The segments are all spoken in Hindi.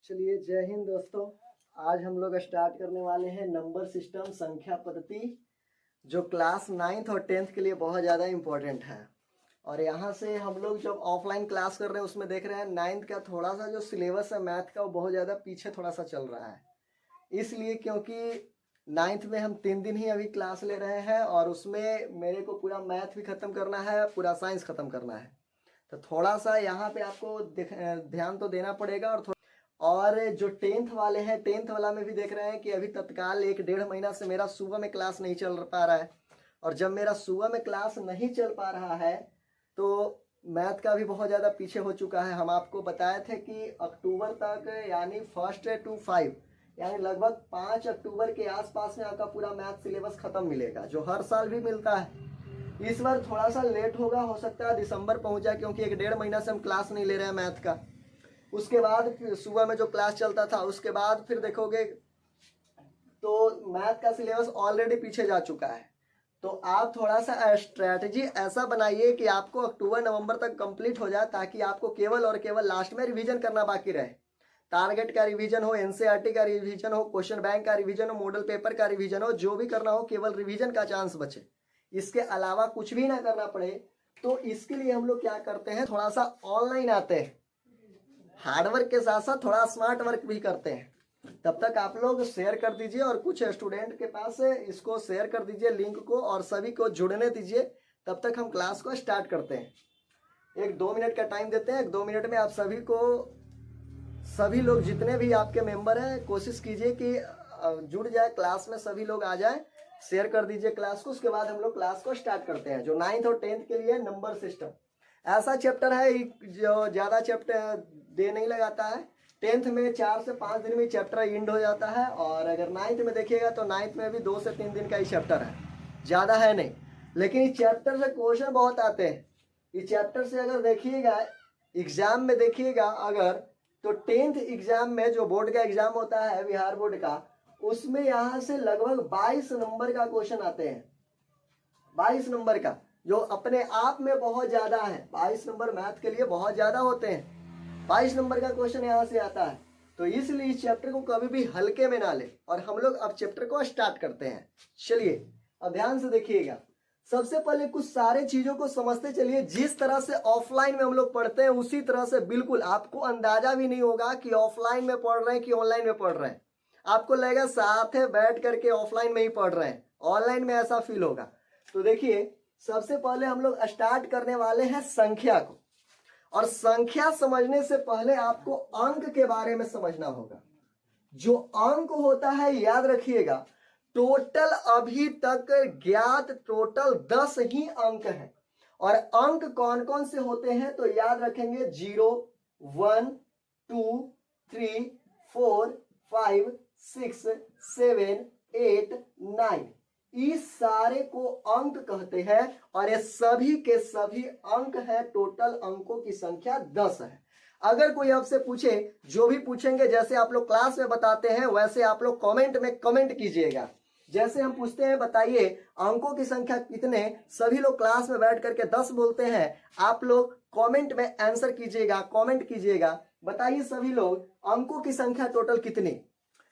चलिए जय हिंद दोस्तों। आज हम लोग स्टार्ट करने वाले हैं नंबर सिस्टम संख्या पद्धति, जो क्लास 9th और 10th के लिए बहुत ज़्यादा इम्पोर्टेंट है। और यहाँ से हम लोग जब ऑफलाइन क्लास कर रहे हैं उसमें देख रहे हैं 9th का थोड़ा सा जो सिलेबस है मैथ का वो बहुत ज़्यादा पीछे थोड़ा सा चल रहा है। इसलिए क्योंकि 9th में हम 3 दिन ही अभी क्लास ले रहे हैं और उसमें मेरे को पूरा मैथ भी ख़त्म करना है, पूरा साइंस ख़त्म करना है। तो थोड़ा सा यहाँ पे आपको ध्यान तो देना पड़ेगा। और जो 10th वाले हैं 10th वाला में भी देख रहे हैं कि अभी तत्काल 1-1.5 महीना से मेरा सुबह में क्लास नहीं चल पा रहा है। और जब मेरा सुबह में क्लास नहीं चल पा रहा है तो मैथ का भी बहुत ज़्यादा पीछे हो चुका है। हम आपको बताए थे कि अक्टूबर तक यानी 1 to 5 यानी लगभग 5 अक्टूबर के आसपास में आपका पूरा मैथ सिलेबस खत्म मिलेगा, जो हर साल भी मिलता है। इस बार थोड़ा सा लेट होगा, हो सकता है दिसंबर पहुंच जाए, क्योंकि 1-1.5 महीना से हम क्लास नहीं ले रहे हैं मैथ का। उसके बाद फिर सुबह में जो क्लास चलता था उसके बाद फिर देखोगे तो मैथ का सिलेबस ऑलरेडी पीछे जा चुका है। तो आप थोड़ा सा स्ट्रैटेजी ऐसा बनाइए कि आपको अक्टूबर नवंबर तक कंप्लीट हो जाए, ताकि आपको केवल और केवल लास्ट में रिवीजन करना बाकी रहे। टारगेट का रिवीजन हो, एनसीईआरटी का रिवीजन हो, क्वेश्चन बैंक का रिवीजन हो, मॉडल पेपर का रिवीजन हो, जो भी करना हो केवल रिवीजन का चांस बचे, इसके अलावा कुछ भी ना करना पड़े। तो इसके लिए हम लोग क्या करते हैं, थोड़ा सा ऑनलाइन आते हैं, हार्डवर्क के साथ साथ थोड़ा स्मार्ट वर्क भी करते हैं। तब तक आप लोग शेयर कर दीजिए और कुछ स्टूडेंट के पास इसको शेयर कर दीजिए लिंक को, और सभी को जुड़ने दीजिए। तब तक हम क्लास को स्टार्ट करते हैं। 1-2 मिनट का टाइम देते हैं। 1-2 मिनट में आप सभी लोग जितने भी आपके मेंबर हैं कोशिश कीजिए कि जुड़ जाए क्लास में, सभी लोग आ जाए। शेयर कर दीजिए क्लास को। उसके बाद हम लोग क्लास को स्टार्ट करते हैं, जो 9th और 10th के लिए नंबर सिस्टम ऐसा चैप्टर है जो ज़्यादा चैप्टर दे नहीं लगाता है। 10th में 4 से 5 दिन में चैप्टर एंड हो जाता है, और अगर 9th में देखिएगा तो 9th में भी 2 से 3 दिन का ही चैप्टर है, ज़्यादा है नहीं। लेकिन इस चैप्टर से क्वेश्चन बहुत आते हैं। इस चैप्टर से अगर देखिएगा एग्जाम में देखिएगा अगर, तो 10th एग्जाम में जो बोर्ड का एग्जाम होता है बिहार बोर्ड का, उसमें यहाँ से लगभग 22 नंबर का क्वेश्चन आते हैं। 22 नंबर का, जो अपने आप में बहुत ज्यादा है। 22 नंबर मैथ के लिए बहुत ज्यादा होते हैं। 22 नंबर का क्वेश्चन यहाँ से आता है। तो इसलिए इस चैप्टर को कभी भी हल्के में ना ले। और हम लोग अब चैप्टर को स्टार्ट करते हैं। चलिए अब ध्यान से देखिएगा। सबसे पहले कुछ सारे चीजों को समझते चलिए। जिस तरह से ऑफलाइन में हम लोग पढ़ते हैं उसी तरह से बिल्कुल आपको अंदाजा भी नहीं होगा कि ऑफलाइन में पढ़ रहे हैं कि ऑनलाइन में पढ़ रहे हैं। आपको लगेगा साथ में बैठ करके ऑफलाइन में ही पढ़ रहे हैं, ऑनलाइन में ऐसा फील होगा। तो देखिए सबसे पहले हम लोग स्टार्ट करने वाले हैं संख्या को। और संख्या समझने से पहले आपको अंक के बारे में समझना होगा। जो अंक होता है याद रखिएगा, टोटल अभी तक ज्ञात टोटल 10 ही अंक हैं। और अंक कौन कौन से होते हैं तो याद रखेंगे 0, 1, 2, 3, 4, 5, 6, 7, 8, 9। इस सारे को अंक कहते हैं। और ये सभी के सभी अंक है। टोटल अंकों की संख्या 10 है। अगर कोई आपसे पूछे, जो भी पूछेंगे जैसे आप लोग क्लास में बताते हैं वैसे आप लोग कमेंट में कमेंट कीजिएगा। जैसे हम पूछते हैं बताइए अंकों की संख्या कितने, सभी लोग क्लास में बैठ करके 10 बोलते हैं। आप लोग कमेंट में आंसर कीजिएगा, कमेंट कीजिएगा, बताइए सभी लोग अंकों की संख्या टोटल कितनी।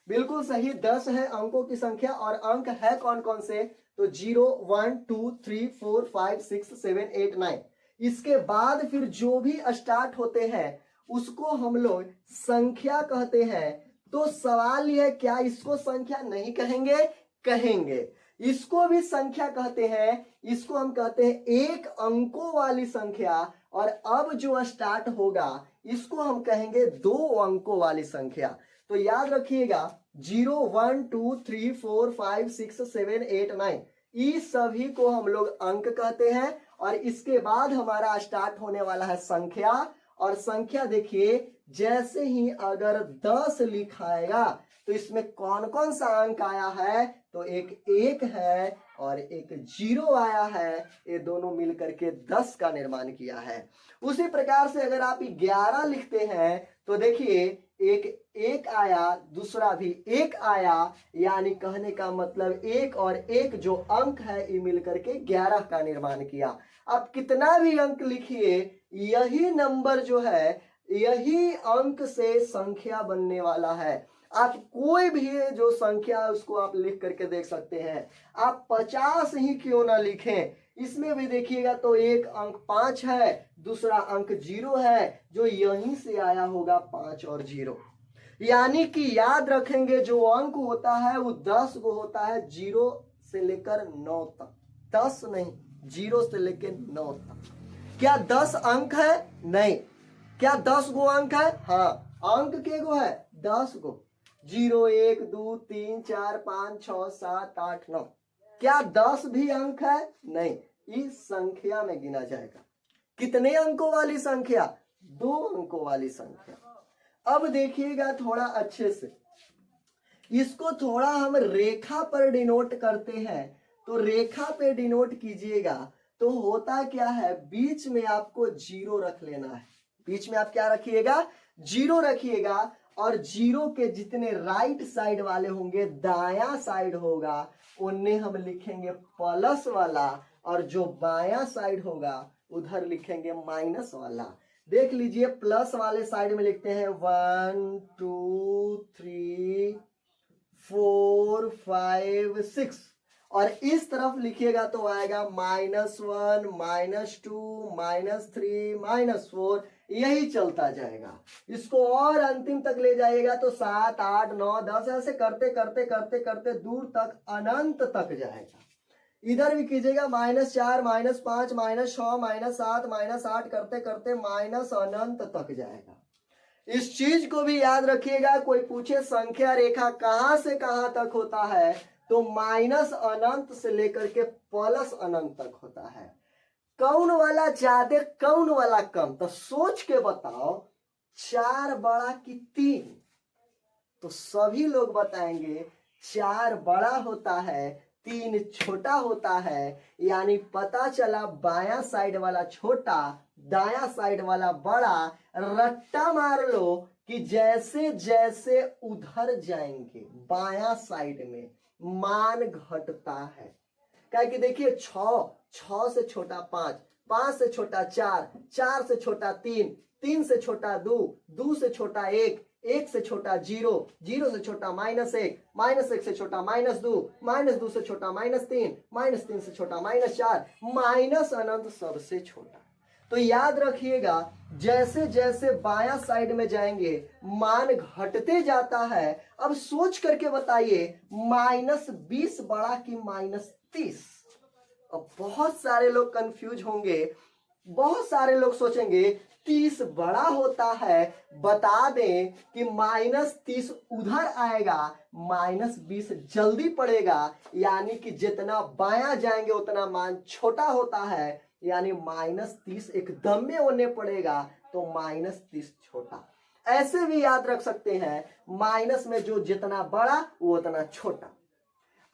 बिल्कुल सही 10 है अंकों की संख्या। और अंक है कौन कौन से तो 0, 1, 2, 3, 4, 5, 6, 7, 8, 9। इसके बाद फिर जो भी स्टार्ट होते हैं उसको हम लोग संख्या कहते हैं। तो सवाल यह क्या इसको संख्या नहीं कहेंगे? कहेंगे। इसको भी संख्या कहते हैं। इसको हम कहते हैं एक अंकों वाली संख्या। और अब जो स्टार्ट होगा इसको हम कहेंगे 2 अंकों वाली संख्या। तो याद रखिएगा 0, 1, 2, 3, 4, 5, 6, 7, 8, 9 इस सभी को हम लोग अंक कहते हैं। और इसके बाद हमारा स्टार्ट होने वाला है संख्या। और संख्या देखिए जैसे ही अगर 10 लिखाएगा तो इसमें कौन कौन सा अंक आया है तो एक 1 है और एक 0 आया है। ये दोनों मिलकर के 10 का निर्माण किया है। उसी प्रकार से अगर आप 11 लिखते हैं तो देखिए एक आया, दूसरा भी 1 आया, यानी कहने का मतलब 1 और 1 जो अंक है ये मिलकर के 11 का निर्माण किया। अब कितना भी अंक लिखिए यही नंबर जो है यही अंक से संख्या बनने वाला है। आप कोई भी जो संख्या है उसको आप लिख करके देख सकते हैं। आप 50 ही क्यों ना लिखें, इसमें भी देखिएगा तो एक अंक 5 है, दूसरा अंक 0 है, जो यहीं से आया होगा 5 और 0। यानी कि याद रखेंगे जो अंक होता है वो 10 को होता है, 0 से लेकर 9 तक। 10 नहीं, 0 से लेकर 9 तक। क्या 10 अंक है? नहीं। क्या 10 गो अंक है? हाँ। अंक के गो है? 10 गो। 0 1 2 3 4 5 6 7 8 9। क्या 10 भी अंक है? नहीं। इस संख्या में गिना जाएगा। कितने अंकों वाली संख्या? 2 अंकों वाली संख्या। अब देखिएगा थोड़ा अच्छे से, इसको थोड़ा हम रेखा पर डिनोट करते हैं। तो रेखा पे डिनोट कीजिएगा तो होता क्या है, बीच में आपको 0 रख लेना है। बीच में आप क्या रखिएगा? 0 रखिएगा। और 0 के जितने राइट साइड वाले होंगे, दायां साइड होगा, उन्हें हम लिखेंगे प्लस वाला, और जो बायां साइड होगा उधर लिखेंगे माइनस वाला। देख लीजिए, प्लस वाले साइड में लिखते हैं 1 2 3 4 5 6, और इस तरफ लिखिएगा तो आएगा -1 -2 -3 -4, यही चलता जाएगा। इसको और अंतिम तक ले जाइएगा तो 7 8 9 10, ऐसे करते करते करते करते दूर तक अनंत तक जाएगा। इधर भी कीजिएगा -4 -5 -6 -7 -8 करते करते माइनस अनंत तक जाएगा। इस चीज को भी याद रखिएगा, कोई पूछे संख्या रेखा कहां से कहां तक होता है, तो माइनस अनंत से लेकर के प्लस अनंत तक होता है। कौन वाला ज्यादा, कौन वाला कम? तो सोच के बताओ, 4 बड़ा कि 3? तो सभी लोग बताएंगे 4 बड़ा होता है, 3 छोटा होता है। यानी पता चला बायां साइड वाला छोटा, दायां साइड वाला बड़ा। रट्टा मार लो कि जैसे जैसे उधर जाएंगे बायां साइड में मान घटता है। क्या कि देखिए 6 से छोटा 5, 5 से छोटा 4, 4 से छोटा 3, 3 से छोटा 2, 2 से छोटा 1, 1 से छोटा 0, 0 से छोटा -1, -1 से छोटा -2, -2 से छोटा -3, -3 से छोटा -4, माइनस अनंत सबसे छोटा। तो याद रखिएगा, जैसे जैसे बायां साइड में जाएंगे मान घटते जाता है। अब सोच करके बताइए, -20 बड़ा कि -30? अब बहुत सारे लोग कंफ्यूज होंगे, बहुत सारे लोग सोचेंगे 30 बड़ा होता है। बता दें कि -30 उधर आएगा, -20 जल्दी पड़ेगा। यानी कि जितना बायां जाएंगे उतना मान छोटा होता है, यानी -30 एकदम में होने पड़ेगा, तो -30 छोटा। ऐसे भी याद रख सकते हैं, माइनस में जो जितना बड़ा वो उतना छोटा।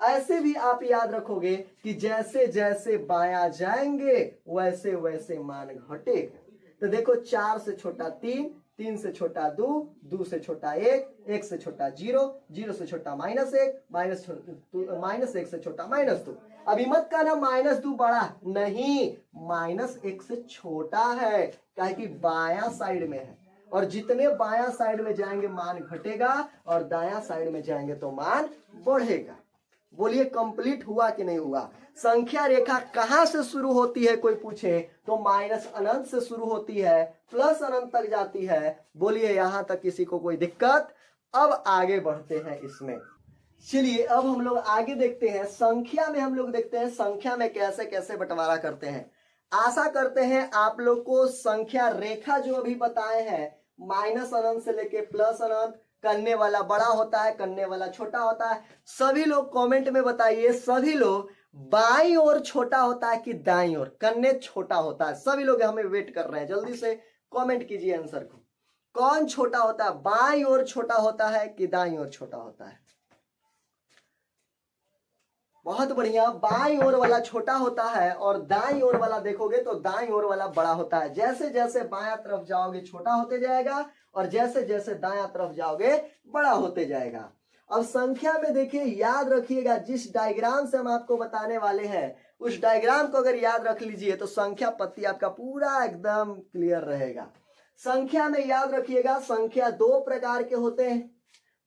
ऐसे भी आप याद रखोगे कि जैसे जैसे बायां जाएंगे वैसे वैसे मान घटेगा। तो देखो, 4 से छोटा 3, 3 से छोटा 2, 2 से छोटा 1, 1 से छोटा 0, 0 से छोटा -1, -1 से छोटा -2। अभी मत कहना -2 बड़ा, नहीं, -1 से छोटा है, काहे कि बायां साइड में है। और जितने बायां साइड में जाएंगे मान घटेगा, और दायां साइड में जाएंगे तो मान बढ़ेगा। बोलिए, कंप्लीट हुआ कि नहीं हुआ? संख्या रेखा कहां से शुरू होती है, कोई पूछे तो माइनस अनंत से शुरू होती है, प्लस अनंत तक जाती है। बोलिए, यहां तक किसी को कोई दिक्कत? अब आगे बढ़ते हैं इसमें। चलिए, अब हम लोग आगे देखते हैं संख्या में। हम लोग देखते हैं संख्या में कैसे कैसे बंटवारा करते हैं। आशा करते हैं आप लोग को संख्या रेखा जो अभी बताए हैं, माइनस अनंत से लेके प्लस अनंत, करने वाला बड़ा होता है, करने वाला छोटा होता है। सभी लोग कमेंट में बताइए, सभी लोग बाईं ओर छोटा होता है कि दाईं ओर? करने छोटा होता है। सभी लोग हमें वेट कर रहे हैं, जल्दी से कमेंट कीजिए आंसर को। कौन छोटा होता है, बाईं ओर छोटा होता है कि दाईं ओर छोटा होता है? बहुत बढ़िया, बाईं ओर वाला छोटा होता है, और दाईं ओर वाला देखोगे तो दाईं ओर वाला बड़ा होता है। जैसे जैसे बायां तरफ जाओगे छोटा होते जाएगा, और जैसे जैसे दायां तरफ जाओगे बड़ा होते जाएगा। अब संख्या में देखिए, याद रखिएगा, जिस डायग्राम से हम आपको बताने वाले हैं उस डायग्राम को अगर याद रख लीजिए तो संख्या पत्ती आपका पूरा एकदम क्लियर रहेगा। संख्या में याद रखिएगा संख्या दो प्रकार के होते हैं।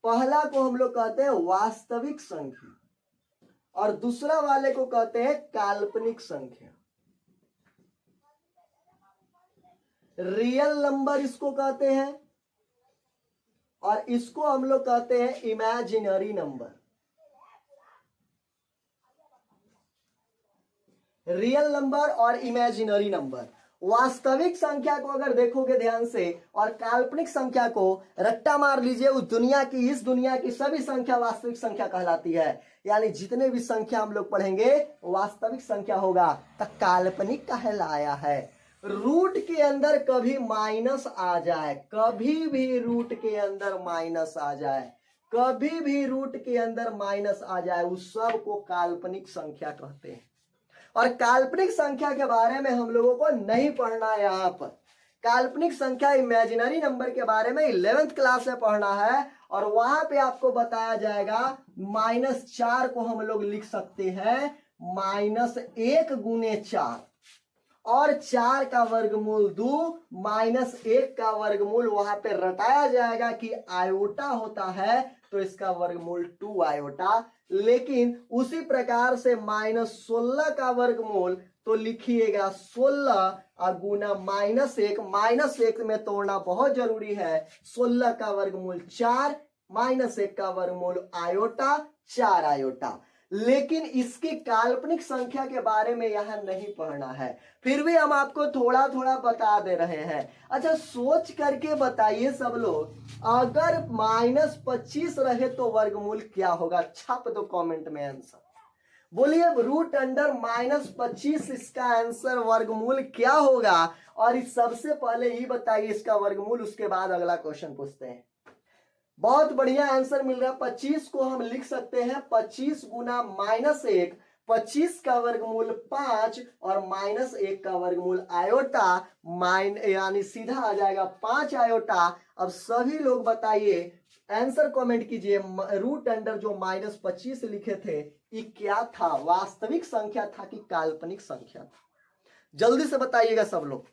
पहला को हम लोग कहते हैं वास्तविक संख्या और दूसरा वाले को कहते हैं काल्पनिक संख्या। रियल नंबर इसको कहते हैं और इसको हम लोग कहते हैं इमेजिनरी नंबर। रियल नंबर और इमेजिनरी नंबर। वास्तविक संख्या को अगर देखोगे ध्यान से और काल्पनिक संख्या को रट्टा मार लीजिए, उस दुनिया की, इस दुनिया की सभी संख्या वास्तविक संख्या कहलाती है। यानी जितने भी संख्या हम लोग पढ़ेंगे वास्तविक संख्या होगा, तो काल्पनिक कहलाया है। रूट के अंदर कभी माइनस आ जाए, कभी भी रूट के अंदर माइनस आ जाए, कभी भी रूट के अंदर माइनस आ जाए, उस सब को काल्पनिक संख्या कहते हैं। और काल्पनिक संख्या के बारे में हम लोगों को नहीं पढ़ना है। यहाँ पर काल्पनिक संख्या इमेजिनरी नंबर के बारे में 11th क्लास में पढ़ना है और वहां पे आपको बताया जाएगा -4 को हम लोग लिख सकते हैं -1 गुने 4 और 4 का वर्गमूल 2 -1 का वर्गमूल वहां पे रटाया जाएगा कि आयोटा होता है तो इसका वर्गमूल 2 आयोटा। लेकिन उसी प्रकार से -16 का वर्गमूल तो लिखिएगा 16 और गुना -1 में तोड़ना बहुत जरूरी है। 16 का वर्गमूल 4 -1 का वर्गमूल आयोटा 4 आयोटा। लेकिन इसकी काल्पनिक संख्या के बारे में यहां नहीं पढ़ना है, फिर भी हम आपको थोड़ा थोड़ा बता दे रहे हैं। अच्छा सोच करके बताइए सब लोग, अगर -25 रहे तो वर्गमूल क्या होगा? छाप दो कमेंट में आंसर, बोलिए √(-25) इसका आंसर वर्गमूल क्या होगा? और इस सबसे पहले ही बताइए इसका वर्गमूल, उसके बाद अगला क्वेश्चन पूछते हैं। बहुत बढ़िया आंसर मिल रहा है। 25 को हम लिख सकते हैं 25 गुना -1, 25 का वर्गमूल 5 और -1 का वर्गमूल आयोटा, यानी सीधा आ जाएगा 5 आयोटा। अब सभी लोग बताइए, आंसर कमेंट कीजिए, √अंडर जो -25 लिखे थे ये क्या था? वास्तविक संख्या था कि काल्पनिक संख्या था? जल्दी से बताइएगा सब लोग,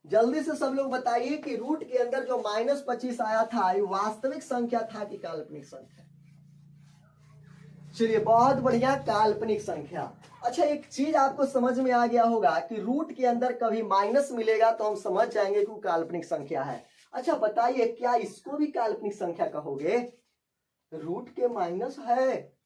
जल्दी से सब लोग बताइए कि रूट के अंदर जो -25 आया था ये वास्तविक संख्या था कि काल्पनिक संख्या? चलिए बहुत बढ़िया, काल्पनिक संख्या। अच्छा एक चीज आपको समझ में आ गया होगा कि रूट के अंदर कभी माइनस मिलेगा तो हम समझ जाएंगे कि वो काल्पनिक संख्या है। अच्छा बताइए क्या इसको भी काल्पनिक संख्या कहोगे? रूट के माइनस है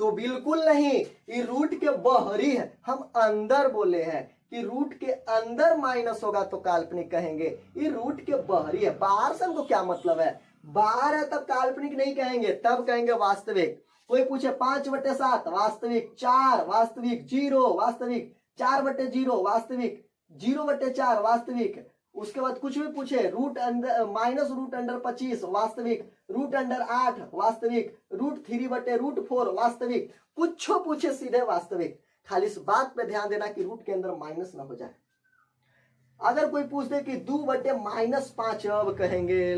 तो बिल्कुल नहीं, ये रूट के बाहरी है। हम अंदर बोले हैं कि रूट के अंदर माइनस होगा तो काल्पनिक कहेंगे, ये रूट के बाहरी है। बाहर से हमको क्या मतलब है? बाहर है तब काल्पनिक नहीं कहेंगे, तब कहेंगे वास्तविक। कोई पूछे 5/7 वास्तविक, 4 वास्तविक, 0 वास्तविक, 4/0 वास्तविक, 0/4 वास्तविक। उसके बाद कुछ भी पूछे -√25 वास्तविक, √8 वास्तविक, √3/√4 वास्तविक, कुछ पूछे सीधे वास्तविक। खाली इस बात पे ध्यान देना कि रूट के अंदर माइनस ना हो जाए। अगर कोई पूछ दे कि 2/-5 अब कहेंगे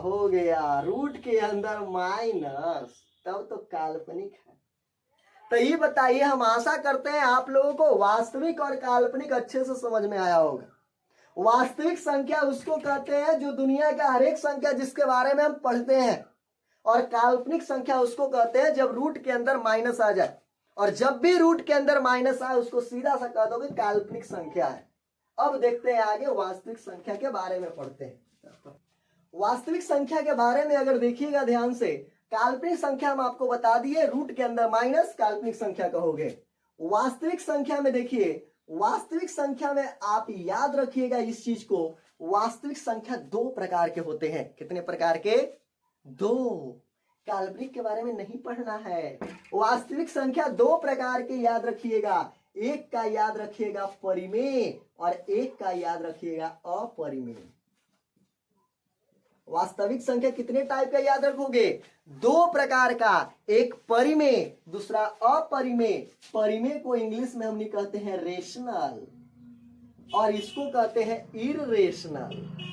हो गया रूट के अंदर माइनस, तब तो काल्पनिक है। तो ये बताइए, हम आशा करते हैं आप लोगों को वास्तविक और काल्पनिक अच्छे से समझ में आया होगा। वास्तविक संख्या उसको कहते हैं जो दुनिया का हर एक संख्या जिसके बारे में हम पढ़ते हैं, और काल्पनिक संख्या उसको कहते हैं जब रूट के अंदर माइनस आ जाए। और जब भी रूट के अंदर माइनस आए उसको सीधा सा कह दोगे काल्पनिक संख्या है। अब देखते हैं आगे वास्तविक संख्या के बारे में पढ़ते हैं। वास्तविक संख्या के बारे में अगर देखिएगा ध्यान से, काल्पनिक संख्या हम आपको बता दिए रूट के अंदर माइनस, काल्पनिक संख्या कहोगे। वास्तविक संख्या में देखिए, वास्तविक संख्या में आप याद रखिएगा इस चीज को, वास्तविक संख्या 2 प्रकार के होते हैं। कितने प्रकार के? 2। काल्पनिक के बारे में नहीं पढ़ना है। वास्तविक संख्या 2 प्रकार के याद रखिएगा। एक का याद रखिएगा परिमेय और एक का याद रखिएगा अपरिमेय। वास्तविक संख्या कितने टाइप का याद रखोगे? 2 प्रकार का, एक परिमेय दूसरा अपरिमेय। परिमेय को इंग्लिश में हम नहीं कहते हैं रेशनल और इसको कहते हैं इररेशनल।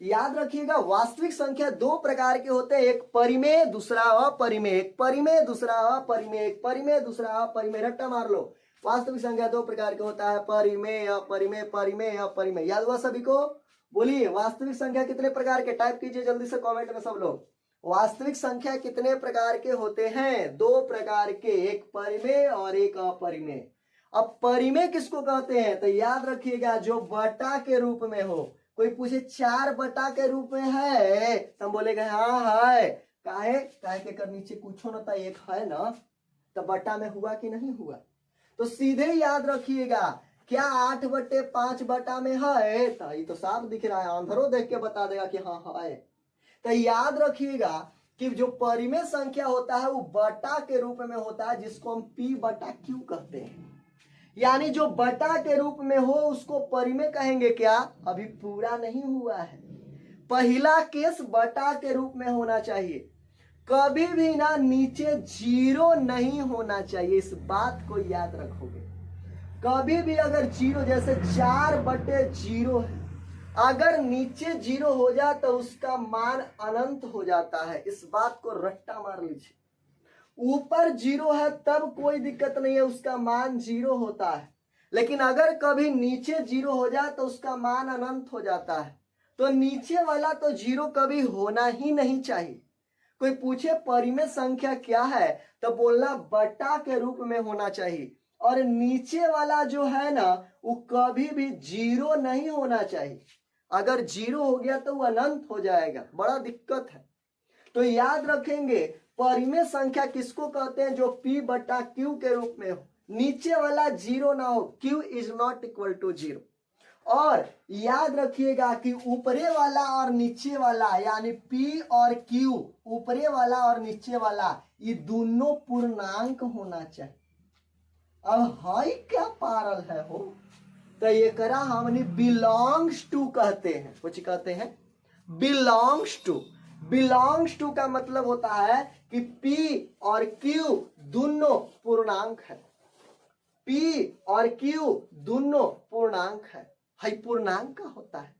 याद रखिएगा वास्तविक संख्या 2 प्रकार के होते हैं, एक परिमेय दूसरा अपरिमेय, एक परिमेय दूसरा अपरिमेय, एक परिमेय दूसरा अपरिमेय। रट्टा मार लो, वास्तविक संख्या दो प्रकार का होता है, परिमेय, अपरिमेय, परिमेय, अपरिमेय। याद हुआ सभी को? बोलिए वास्तविक संख्या कितने प्रकार के, टाइप कीजिए जल्दी से कमेंट में सब लोग। वास्तविक संख्या कितने प्रकार के होते हैं? दो प्रकार के, एक परिमेय और एक अपरिमेय। अब परिमेय किसको कहते हैं? तो याद रखिएगा जो बटा के रूप में हो। कोई पूछे 4 बटा के रूप में है, तो हम बोलेगा हाँ है। काहे के कर नीचे कुछ ना था, एक है ना, तो बटा में हुआ कि नहीं हुआ? तो सीधे याद रखिएगा, क्या 8/5 बटा में है? तो ये तो साफ दिख रहा है, आंधरो देख के बता देगा कि हाँ है। तो याद रखिएगा कि जो परिमेय संख्या होता है वो बटा के रूप में होता है, जिसको हम P बटा Q कहते हैं। यानी जो बटा के रूप में हो उसको परिमेय कहेंगे। क्या अभी पूरा नहीं हुआ है? पहला केस बटा के रूप में होना चाहिए, कभी भी ना नीचे 0 नहीं होना चाहिए। इस बात को याद रखोगे, कभी भी अगर 0, जैसे 4/0 है, अगर नीचे 0 हो जाए तो उसका मान अनंत हो जाता है। इस बात को रट्टा मार लीजिए। ऊपर 0 है तब कोई दिक्कत नहीं है, उसका मान 0 होता है। लेकिन अगर कभी नीचे 0 हो जाए तो उसका मान अनंत हो जाता है। तो नीचे वाला तो 0 कभी होना ही नहीं चाहिए। कोई पूछे परिमेय संख्या क्या है, तो बोलना बटा के रूप में होना चाहिए। और नीचे वाला जो है ना वो कभी भी 0 नहीं होना चाहिए। अगर 0 हो गया तो वो अनंत हो जाएगा, बड़ा दिक्कत है। तो याद रखेंगे परिमेय संख्या किसको कहते हैं? जो P बटा Q के रूप में हो, नीचे वाला 0 ना हो, Q is not equal to 0। और याद रखिएगा कि ऊपरे वाला और नीचे वाला, यानी P और Q, ऊपरे वाला और नीचे वाला, ये दोनों पूर्णांक होना चाहिए। अब हाई क्या पारल है हो, तो ये करा हमने बिलोंग्स टू कहते हैं। कुछ कहते हैं बिलोंग्स टू। बिलोंग्स टू का मतलब होता है कि P और Q दोनों पूर्णांक है। P और Q दोनों पूर्णांक है। हाई पूर्णांक का होता है।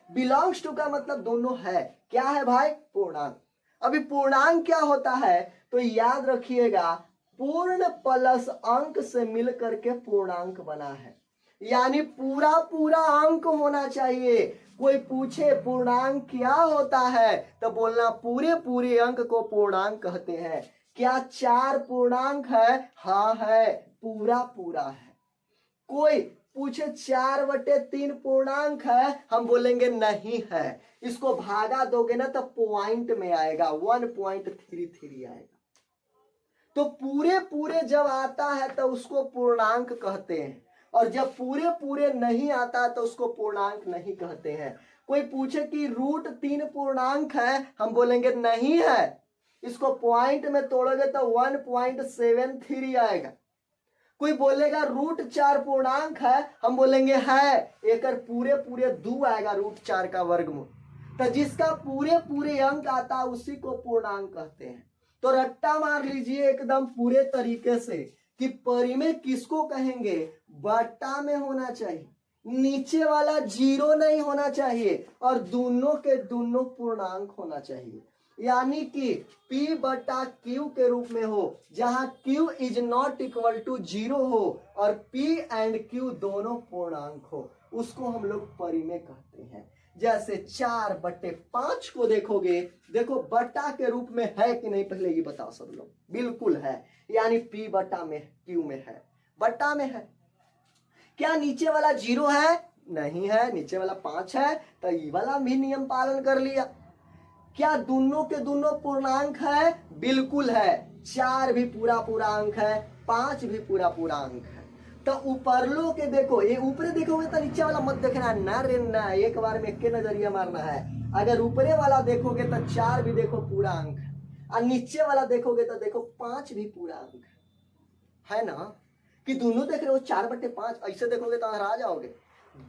बिलोंग्स टू का मतलब दोनों है। क्या है भाई? पूर्णांक। अभी पूर्णांक क्या होता है? तो याद रखिएगा पूर्ण प्लस अंक से मिल करके पूर्णांक बना है। यानी पूरा पूरा अंक होना चाहिए। कोई पूछे पूर्णांक क्या होता है, तो बोलना पूरे पूरे अंक को पूर्णांक कहते हैं। क्या 4 पूर्णांक है? हाँ है, पूरा पूरा है। कोई पूछे 4/3 पूर्णांक है, हम बोलेंगे नहीं है। इसको भागा दोगे ना तो पॉइंट में आएगा, 1.33 आएगा। तो पूरे पूरे जब आता है तो उसको पूर्णांक कहते हैं, और जब पूरे पूरे नहीं आता तो उसको पूर्णांक नहीं कहते हैं। कोई पूछे कि √3 पूर्णांक है, हम बोलेंगे नहीं है। इसको पॉइंट में तोड़ोगे तो 1.73 आएगा। कोई बोलेगा √4 पूर्णांक है, हम बोलेंगे है। एक पूरे पूरे 2 आएगा √4 का वर्गमूल। तो जिसका पूरे पूरे अंक आता उसी को पूर्णांक कहते हैं। तो रट्टा मार लीजिए एकदम पूरे तरीके से कि परिमेय किसको कहेंगे? बटा में होना चाहिए, नीचे वाला 0 नहीं होना चाहिए, और दोनों के दोनों पूर्णांक होना चाहिए। यानी कि P बटा Q के रूप में हो, जहां Q is not equal to 0 हो और P एंड Q दोनों पूर्णांक हो, उसको हम लोग परिमेय कहते हैं। जैसे 4/5 को देखोगे, देखो बटा के रूप में है कि नहीं, पहले ये बताओ सब लोग। बिल्कुल है, यानी P बटा में Q में है, बटा में है। क्या नीचे वाला 0 है? नहीं है, नीचे वाला 5 है, तो ये वाला भी नियम पालन कर लिया। क्या दोनों के दोनों पूर्णांक है? बिल्कुल है। 4 भी पूरा पूरा अंक है, 5 भी पूरा पूरा अंक है। तो ऊपरलो के देखो, ये ऊपरे देखोगे तो नीचे वाला मत देखना ना रे ना, एक बार में एक के नजरिया मारना है। अगर ऊपरे वाला देखोगे तो 4 भी देखो पूरा अंक है, और नीचे वाला देखोगे तो देखो 5 भी पूरा अंक है ना। कि दोनों देख रहे हो 4/5, ऐसे देखोगे तो हरा जाओगे।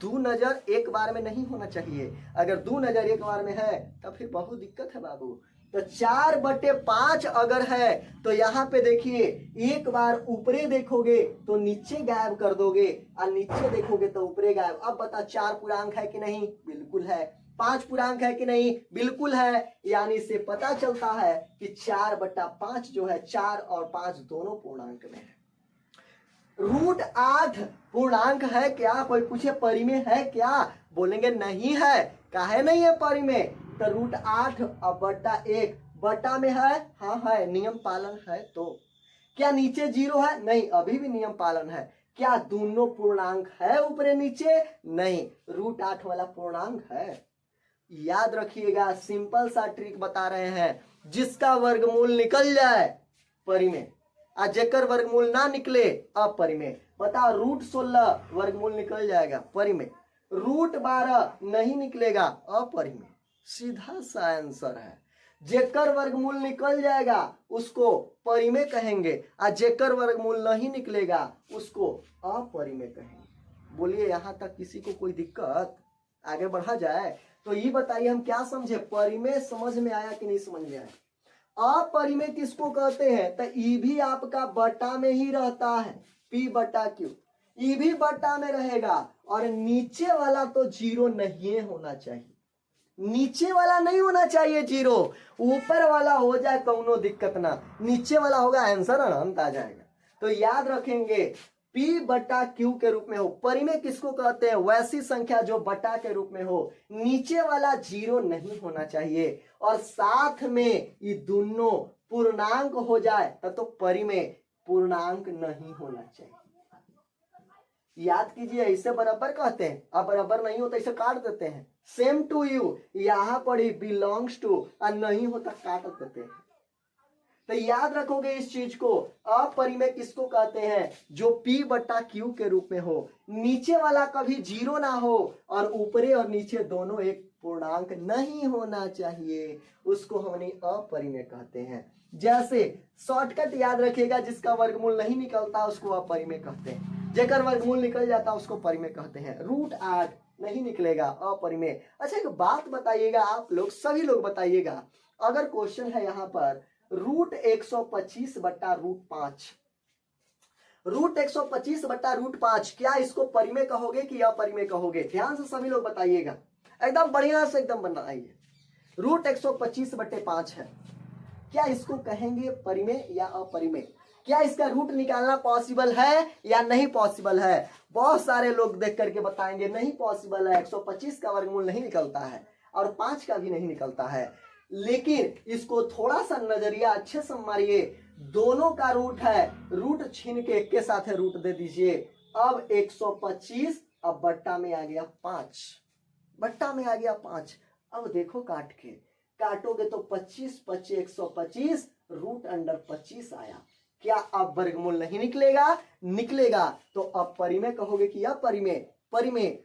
2 नजर एक बार में नहीं होना चाहिए। अगर 2 नजर एक बार में है तो फिर बहुत दिक्कत है बाबू। तो 4/5 अगर है तो यहाँ पे देखिए, एक बार ऊपरे देखोगे तो नीचे गायब कर दोगे, और नीचे देखोगे तो ऊपरे गायब। अब बता 4 पूर्णांक है कि नहीं? बिल्कुल है। 5 पूर्णांक है कि नहीं? बिल्कुल है। यानी से पता चलता है कि 4/5 जो है, 4 और 5 दोनों पूर्णांक में है। रूट 8 पूर्णांक है क्या? कोई पूछे परिमेय है क्या? बोलेंगे नहीं है। काहे नहीं है परिमेय? तो रूट 8 और बटा 1 बटा में है, हाँ है, नियम पालन है। तो क्या नीचे 0 है? नहीं, अभी भी नियम पालन है। क्या दोनों पूर्णांक है ऊपरे नीचे? नहीं, रूट 8 वाला पूर्णांक है। याद रखिएगा, सिंपल सा ट्रिक बता रहे हैं, जिसका वर्गमूल निकल जाए परिमेय, जेकर वर्गमूल ना निकले अपरिमेय। बता, रूट 16 वर्गमूल निकल जाएगा परिमेय, रूट 12 नहीं निकलेगा अपरिमेय। सीधा सा आंसर है। जेकर वर्गमूल निकल जाएगा उसको परिमेय कहेंगे, और जेकर वर्गमूल नहीं निकलेगा उसको अपरिमेय कहेंगे। बोलिए, यहां तक किसी को कोई दिक्कत? आगे बढ़ा जाए तो ये बताइए हम क्या समझे? परिमेय समझ में आया कि नहीं समझ में आया? अपरिमेय किसको कहते हैं? तो ई भी आपका बटा में ही रहता है, पी बटा क्यू, ई भी बटा में रहेगा। और नीचे वाला तो 0 नहीं होना चाहिए, नीचे वाला नहीं होना चाहिए 0, ऊपर वाला हो जाए कौनो दिक्कत ना, नीचे वाला होगा आंसर अनंत आ जाएगा। तो याद रखेंगे, P बटा Q के रूप में हो। परिमेय किसको कहते हैं? वैसी संख्या जो बटा के रूप में हो, नीचे वाला 0 नहीं होना चाहिए, और साथ में ये दोनों पूर्णांक हो जाए तो परिमेय पूर्णांक नहीं होना चाहिए। याद कीजिए, ऐसे बराबर कहते हैं, अब बराबर नहीं होता इसे काट देते हैं। सेम टू यू, यहां पर ही बिलोंग्स टू, और नहीं होता काट देते हैं। तो याद रखोगे इस चीज को, अपरिमेय किसको कहते हैं? जो P बटा Q के रूप में हो, नीचे वाला कभी 0 ना हो, और ऊपरे और नीचे दोनों एक पूर्णांक नहीं होना चाहिए, उसको हमने अपरिमेय कहते हैं। जैसे शॉर्टकट याद रखिएगा, जिसका वर्गमूल नहीं निकलता उसको अपरिमेय कहते हैं, जेकर वर्गमूल निकल जाता उसको परिमेय कहते हैं। रूट 8 नहीं निकलेगा अपरिमेय। अच्छा, एक बात बताइएगा, आप लोग सभी लोग बताइएगा, अगर क्वेश्चन है यहाँ पर रूट 125 बटा रूट 5, रूट 125 बटा रूट 5, क्या इसको परिमेय कहोगे कि अपरिमेय कहोगे? ध्यान से सभी लोग बताइएगा, एकदम बढ़िया से एकदम बनाइए। रूट 125 बटे 5 है, क्या इसको कहेंगे परिमेय या अपरिमेय? क्या इसका रूट निकालना पॉसिबल है या नहीं पॉसिबल है? बहुत सारे लोग देख करके बताएंगे नहीं पॉसिबल है, 125 का वर्गमूल नहीं निकलता है और 5 का भी नहीं निकलता है। लेकिन इसको थोड़ा सा नजरिया अच्छे से मारिए, दोनों का रूट है, रूट छीन के एक के साथ रूट दे दीजिए। अब 125 अब बट्टा में आ गया 5, बट्टा में आ गया 5। अब देखो काट के, काटोगे तो 25 25 125, रूट अंडर 25 आया। क्या अब वर्गमूल नहीं निकलेगा? निकलेगा। तो अब परिमेय कहोगे कि अपरिमेय? परिमेय।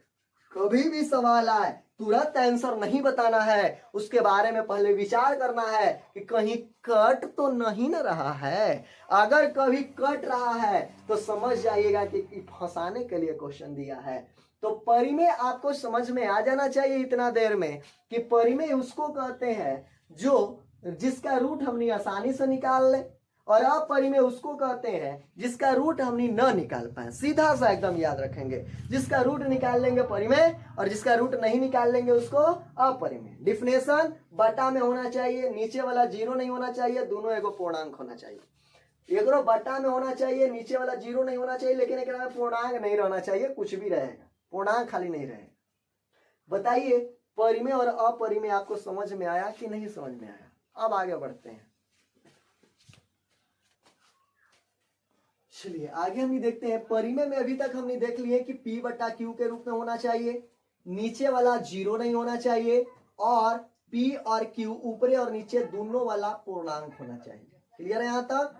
कभी भी सवाल आए तुरंत आंसर नहीं बताना है, उसके बारे में पहले विचार करना है कि कहीं कट तो नहीं ना रहा है। अगर कभी कट रहा है तो समझ जाइएगा कि फंसाने के लिए क्वेश्चन दिया है। तो परिमेय आपको समझ में आ जाना चाहिए इतना देर में कि परिमेय उसको कहते हैं जो जिसका रूट हमने आसानी से निकाल ले, और अपरिमेय उसको कहते हैं जिसका रूट हमने न निकाल पाए। सीधा सा एकदम याद रखेंगे, जिसका रूट निकाल लेंगे परिमेय और जिसका रूट नहीं निकाल लेंगे उसको अपरिमेय। डिफिनेशन, बटा में होना चाहिए, नीचे वाला 0 नहीं होना चाहिए, दोनों एगो पूर्णांक होना चाहिए। एक बटा में होना चाहिए, नीचे वाला 0 नहीं होना चाहिए, लेकिन एक में पूर्णांक नहीं रहना चाहिए, कुछ भी रहेगा, पूर्णांक खाली नहीं रहेगा। बताइए परिमेय और अपरिमेय आपको समझ में आया कि नहीं समझ में आया? अब आगे बढ़ते हैं, चलिए आगे हम देखते हैं। परिमेय में अभी तक हमने देख लिए कि P बटा Q के रूप में होना चाहिए, नीचे वाला 0 नहीं होना चाहिए, और P और Q ऊपरे और नीचे दोनों वाला पूर्णांक होना चाहिए। क्लियर है यहां तक?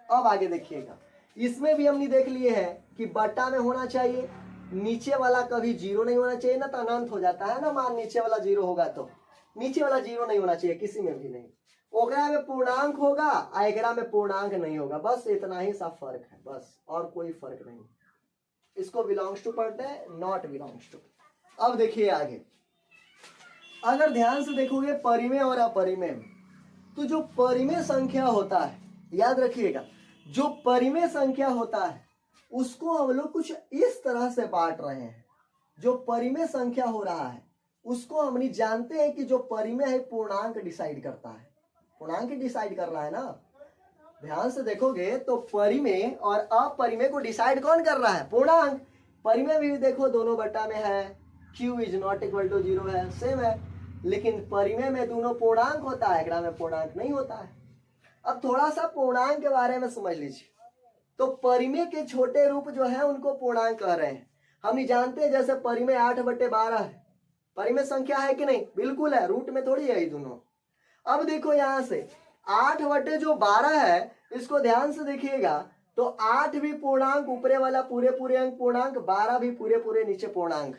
अब आगे देखिएगा, इसमें भी हमने देख लिए है कि बटा में होना चाहिए, नीचे वाला कभी 0 नहीं होना चाहिए ना, तो अनंत हो जाता है ना मान, नीचे वाला 0 होगा तो नीचे वाला 0 नहीं होना चाहिए किसी में भी नहीं। ओकरा में पूर्णांक होगा, एकरा में पूर्णांक नहीं होगा, बस इतना ही सा फर्क है, बस और कोई फर्क नहीं। इसको बिलोंग्स टू पढ़ते हैं, नॉट बिलोंग्स टू। अब देखिए आगे, अगर ध्यान से देखोगे परिमेय और अपरिमेय, तो जो परिमेय संख्या होता है, याद रखिएगा, जो परिमेय संख्या होता है उसको हम लोग कुछ इस तरह से बांट रहे हैं। जो परिमेय संख्या हो रहा है उसको हमने जानते हैं कि जो परिमेय है पूर्णांक डिसाइड करता है, पूर्णांक डिसाइड कर रहा है ना। ध्यान से देखोगे तो परिमेय और अपरिमेय को डिसाइड कौन कर रहा है? पूर्णांक। परिमेय भी देखो दोनों बटा में है, q is not equal to 0 है, सेम है। लेकिन परिमेय में दोनों पूर्णांक होता है, एकड़ा में पूर्णांक नहीं होता है। अब थोड़ा सा पूर्णांक के बारे में समझ लीजिए। तो परिमेय के छोटे रूप जो है उनको पूर्णांक कह रहे हैं। हम नहीं जानते हैं, जैसे परिमेय 8/12 है, परिमेय संख्या है कि नहीं? बिल्कुल है, रूट में थोड़ी है ये दोनों। अब देखो यहां से 8/12 है, इसको ध्यान से देखिएगा तो 8 भी पूर्णांक, ऊपरे वाला पूरे पूरे अंक पूर्णांक, 12 भी पूरे पूरे नीचे पूर्णांक।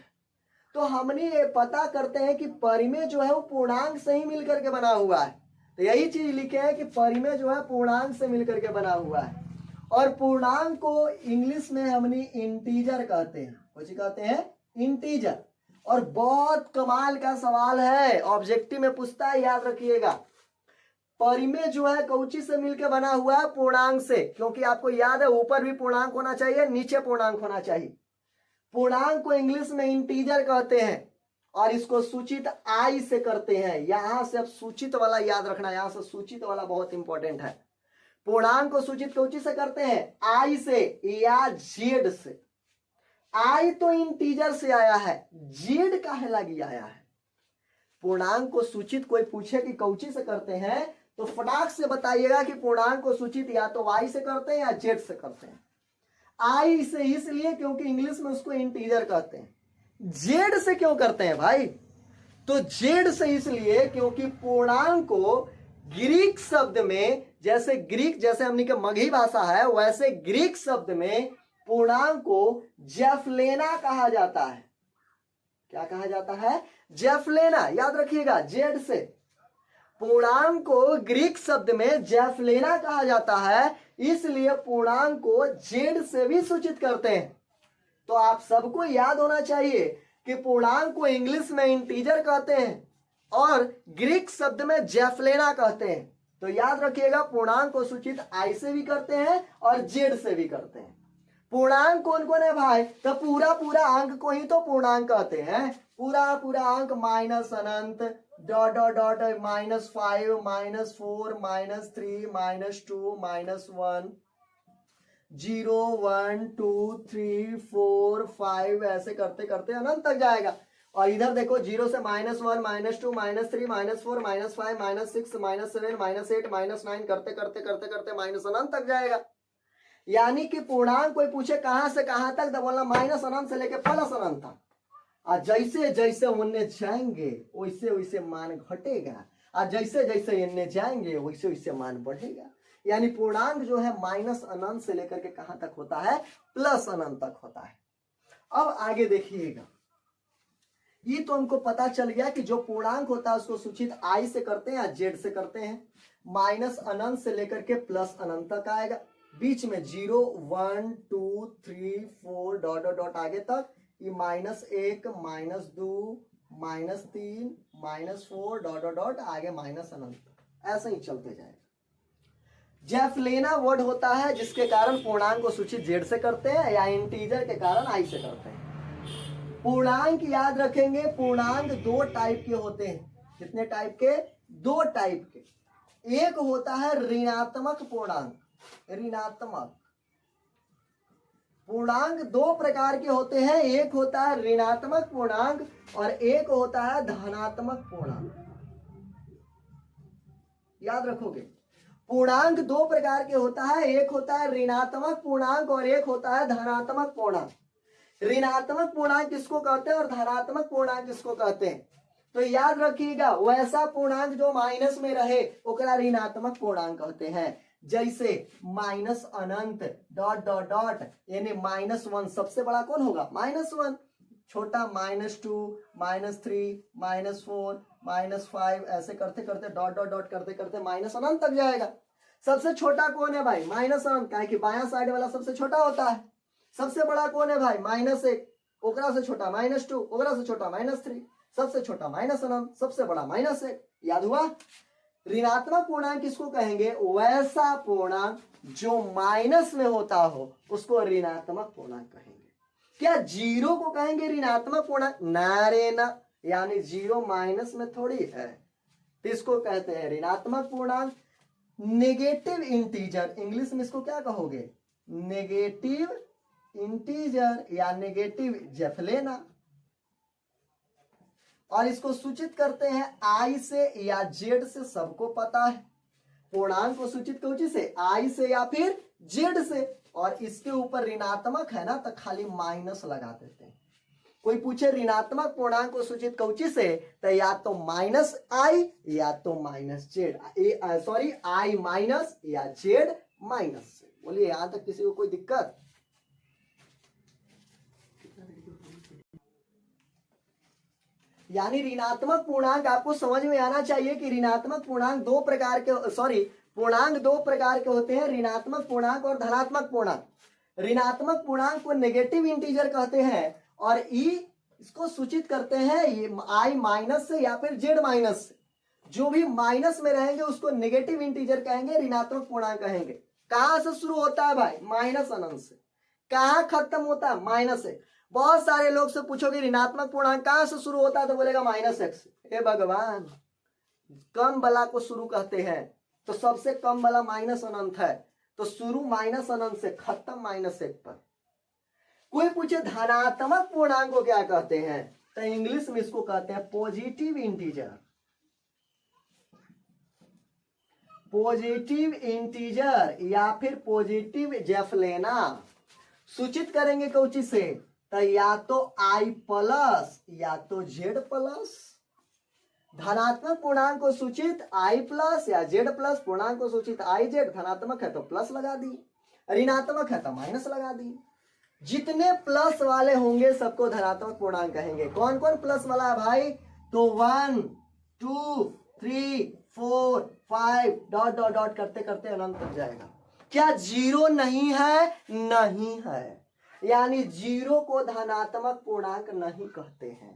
तो हमने ये पता करते हैं कि परिमेय जो है वो पूर्णांक से ही मिलकर के बना हुआ है। तो यही चीज लिखे हैं कि परिमेय जो है पूर्णांक से मिलकर के बना हुआ है। और पूर्णांक को इंग्लिश में हमने इंटीजर कहते हैं। कुछ कहते हैं? इंटीजर। और बहुत कमाल का सवाल है, ऑब्जेक्टिव में पूछता है, याद रखिएगा। परिमेय जो है कौची से मिलकर बना हुआ है? पूर्णांक से। क्योंकि आपको याद है ऊपर भी पूर्णांक होना चाहिए, नीचे पूर्णांक होना चाहिए। पूर्णांक को इंग्लिश में इंटीजर कहते हैं और इसको सूचित आई से करते हैं। यहां से अब सूचित वाला याद रखना, यहां से सूचित वाला बहुत इंपॉर्टेंट है। पूर्णांक को सूचित कौची से करते हैं? आई से या जेड से। आई तो इंटीजर से आया है, जेड काहे लगी आया है? पूर्णांक को सूचित कोई पूछे कि कौची से करते हैं तो फटाक से बताइएगा कि पूर्णांक को सूचित या तो वाई से करते हैं या जेड से करते हैं। आई से इसलिए क्योंकि इंग्लिश में उसको इंटीजर कहते हैं। जेड से क्यों करते हैं भाई? तो जेड से इसलिए क्योंकि पूर्णांक को ग्रीक शब्द में, जैसे ग्रीक जैसे हमने के मगही भाषा है, वैसे ग्रीक शब्द में पूर्णांक को जेफलेना कहा जाता है। क्या कहा जाता है? जेफलेना। याद रखिएगा, जेड से। पूर्णांक को ग्रीक शब्द में जेफलेना कहा जाता है, इसलिए पूर्णांक को जेड से भी सूचित करते हैं। तो आप सबको याद होना चाहिए कि पूर्णांक को इंग्लिश में इंटीजर कहते हैं और ग्रीक शब्द में जेफलेना कहते हैं। तो याद रखिएगा, पूर्णांक को सूचित आई से भी करते हैं और जेड से भी करते हैं। पूर्णांक कौन कौन है भाई? तो पूरा पूरा अंक को ही तो पूर्णांक कहते हैं। पूरा पूरा अंक माइनस अनंत डॉट डॉट डॉट -5 -4 -3 -2 -1 0 1 2 3 4 5 ऐसे करते करते अनंत तक जाएगा। और इधर देखो 0 से -1 -2 -3 -4 -5 -6 -7 -8 -9 करते करते करते करते माइनस अनंत तक जाएगा। यानी कि पूर्णांक कोई पूछे कहां से कहां तक, तो बोलना माइनस अनंत से लेके प्लस अनंत तक। और जैसे जैसे उनने जाएंगे वैसे वैसे मान घटेगा, और जैसे जैसे इनने जाएंगे वैसे वैसे मान बढ़ेगा। यानी पूर्णांक जो है माइनस अनंत से लेकर के कहां तक होता है? प्लस अनंत तक होता है। अब आगे देखिएगा, ये तो हमको पता चल गया कि जो पूर्णांक होता है उसको सूचित आई से करते हैं या जेड से करते हैं। माइनस अनंत से लेकर के प्लस अनंत तक आएगा, बीच में 0 1 2 3 4 डॉट डॉट डॉट आगे तक ये -1 -2 -3 -4 डॉट डॉट डॉट आगे माइनस अनंत, ऐसे ही चलते जाएगा। जेफलेना वर्ड होता है जिसके कारण पूर्णांक को सूचित जेड से करते हैं या इंटीजर के कारण आई से करते हैं। पूर्णांक याद रखेंगे, पूर्णांक दो टाइप के होते हैं। कितने टाइप के? दो टाइप के। एक होता है ऋणात्मक पूर्णांक। ऋणात्मक पूर्णांक दो प्रकार के होते हैं, एक होता है ऋणात्मक पूर्णांक और एक होता है धनात्मक पूर्णांक। याद रखोगे, पूर्णांक दो प्रकार के होता है, एक होता है ऋणात्मक पूर्णांक और एक होता है धनात्मक पूर्णांक। ऋणात्मक पूर्णांक किसको कहते हैं और धनात्मक पूर्णांक किसको कहते हैं? तो याद रखिएगा, वैसा पूर्णांक जो माइनस में रहे ओकरा ऋणात्मक पूर्णांक कहते हैं। जैसे माइनस अनंत डॉट डॉट डॉट, यानी -1 सबसे बड़ा कौन होगा? -1। छोटा -2 -3 -4 -5 ऐसे करते करते डॉट डॉट डॉट करते करते माइनस अनंत तक जाएगा। सबसे छोटा कौन है भाई? माइनस अनंत, काहे कि बायां साइड वाला सबसे छोटा होता है। सबसे बड़ा कौन है भाई? -1, ओकरा से छोटा -2, ओकरा से छोटा -3, सबसे छोटा माइनस अनंत, सबसे बड़ा -1। याद हुआ? ऋणात्मक पूर्णांक किसको कहेंगे? वैसा पूर्णांक जो माइनस में होता हो उसको ऋणात्मक पूर्णांक कहेंगे। क्या जीरो को कहेंगे ऋणात्मक पूर्णांक? ना रे ना, यानी जीरो माइनस में थोड़ी है, तो इसको कहते हैं ऋणात्मक पूर्णांक। नेगेटिव इंटीजर, इंग्लिश में इसको क्या कहोगे, नेगेटिव इंटीजर या नेगेटिव जेफलेना, और इसको सूचित करते हैं आई से या जेड से, सबको पता है। पूर्णांक को सूचित कौची से, आई से या फिर जेड से, और इसके ऊपर ऋणात्मक है ना तो खाली माइनस लगा देते हैं। कोई पूछे ऋणात्मक पूर्णांक को सूचित कौची से, तो या तो माइनस आई या तो minus Z, sorry I minus या जेड माइनस से। बोलिए यहां तक किसी को कोई दिक्कत? यानी ऋणात्मक पूर्णांक आपको समझ में आना चाहिए कि ऋणात्मक पूर्णांक दो प्रकार के, सॉरी पूर्णांक दो प्रकार के होते हैं, ऋणात्मक पूर्णांक और धनात्मक पूर्णांक। ऋणात्मक पूर्णांक को नेगेटिव इंटीजर कहते हैं, और ई इसको सूचित करते हैं ये आई माइनस से या फिर जेड माइनस से। जो भी माइनस में रहेंगे उसको नेगेटिव इंटीजर कहेंगे, ऋणात्मक पूर्णांक कहेंगे। कहां से शुरू होता है भाई, माइनस अनंत से। कहां खत्म होता है, माइनस से। बहुत सारे लोग से पूछोगे ऋणात्मक पूर्णांक कहां से शुरू होता है, तो बोलेगा माइनस एक्स। हे भगवान, कम वाला को शुरू कहते हैं, तो सबसे कम वाला माइनस अनंत है, तो शुरू माइनस अनंत से, खत्म माइनस एक पर। कोई पूछे धनात्मक पूर्णांक को क्या कहते हैं, तो इंग्लिश में इसको कहते हैं पॉजिटिव इंटीजर। पॉजिटिव इंटीजर या फिर पॉजिटिव जेफलेना सूचित करेंगे कौची से, तो या तो आई प्लस या तो जेड प्लस। धनात्मक पूर्णांक को सूचित आई प्लस या जेड प्लस, पूर्णांक को सूचित आई जेड। धनात्मक है तो प्लस लगा दी, ऋणात्मक है तो माइनस लगा दी। जितने प्लस वाले होंगे सबको धनात्मक पूर्णांक कहेंगे। कौन कौन प्लस वाला है भाई, तो 1 2 3 4 5 डॉट डॉट डॉट करते करते अनंत तक जाएगा। क्या जीरो नहीं है, नहीं है। यानी जीरो को धनात्मक पूर्णांक नहीं कहते हैं।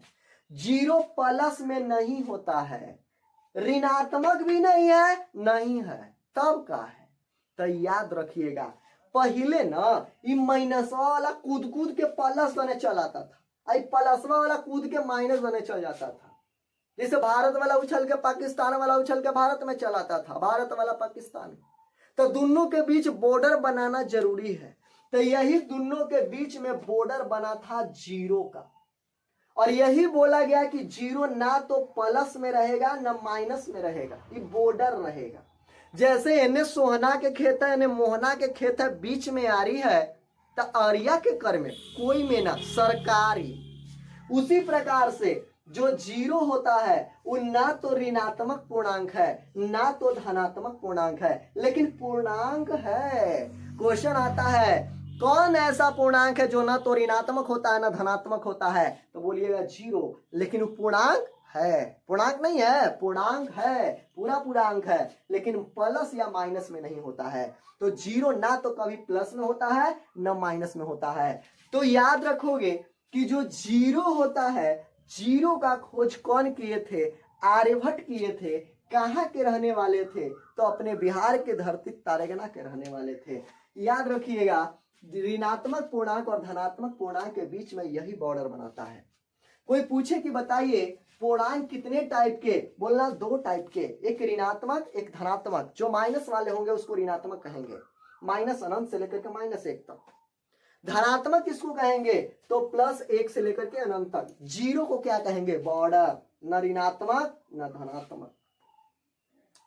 जीरो प्लस में नहीं होता है, ऋणात्मक भी नहीं है, नहीं है, तब का है। तो याद रखिएगा, पहले ना ये माइनसवा वाला कूद कूद के प्लस बने चल आता था, आई प्लसवा वाला कूद के माइनस बने चल जाता था। जैसे भारत वाला उछल के पाकिस्तान वाला उछल के भारत में चल आता था, भारत वाला पाकिस्तान। तो दोनों के बीच बॉर्डर बनाना जरूरी है। तो यही दोनों के बीच में बॉर्डर बना था जीरो का, और यही बोला गया कि जीरो ना तो प्लस में रहेगा ना माइनस में रहेगा, ये बॉर्डर रहेगा। जैसे इन्हें सोहना के खेत है, इन्हें मोहना के खेत है, बीच में आरी है, तो आरिया के कर में कोई में ना सरकारी। उसी प्रकार से जो जीरो होता है वो ना तो ऋणात्मक पूर्णांक है ना तो धनात्मक पूर्णांक है, लेकिन पूर्णांक है। क्वेश्चन आता है कौन ऐसा पूर्णांक है जो ना तो ऋणात्मक होता है ना धनात्मक होता है, तो बोलिएगा जीरो। लेकिन वो पूर्णांक है, पूर्णांक नहीं है, पूर्णांक है, पूरा पूरा अंक है, लेकिन प्लस या माइनस में नहीं होता है। तो जीरो ना तो कभी प्लस में होता है ना माइनस में होता है। तो याद रखोगे कि जो जीरो होता है, जीरो का खोज कौन किए थे, आर्यभट्ट किए थे। कहाँ के रहने वाले थे, तो अपने बिहार के धरती तारेगना के रहने वाले थे। याद रखिएगा, ऋणात्मक पूर्णांक और धनात्मक पूर्णांक के बीच में यही बॉर्डर बनाता है। कोई पूछे कि बताइए पूर्णांक कितने टाइप के, बोलना दो टाइप के, एक ऋणात्मक एक धनात्मक। जो माइनस वाले होंगे उसको ऋणात्मक कहेंगे, माइनस अनंत से लेकर के माइनस एक तक। धनात्मक किसको कहेंगे, तो प्लस एक से लेकर के अनंत तक। जीरो को क्या कहेंगे, बॉर्डर, न ऋणात्मक न धनात्मक।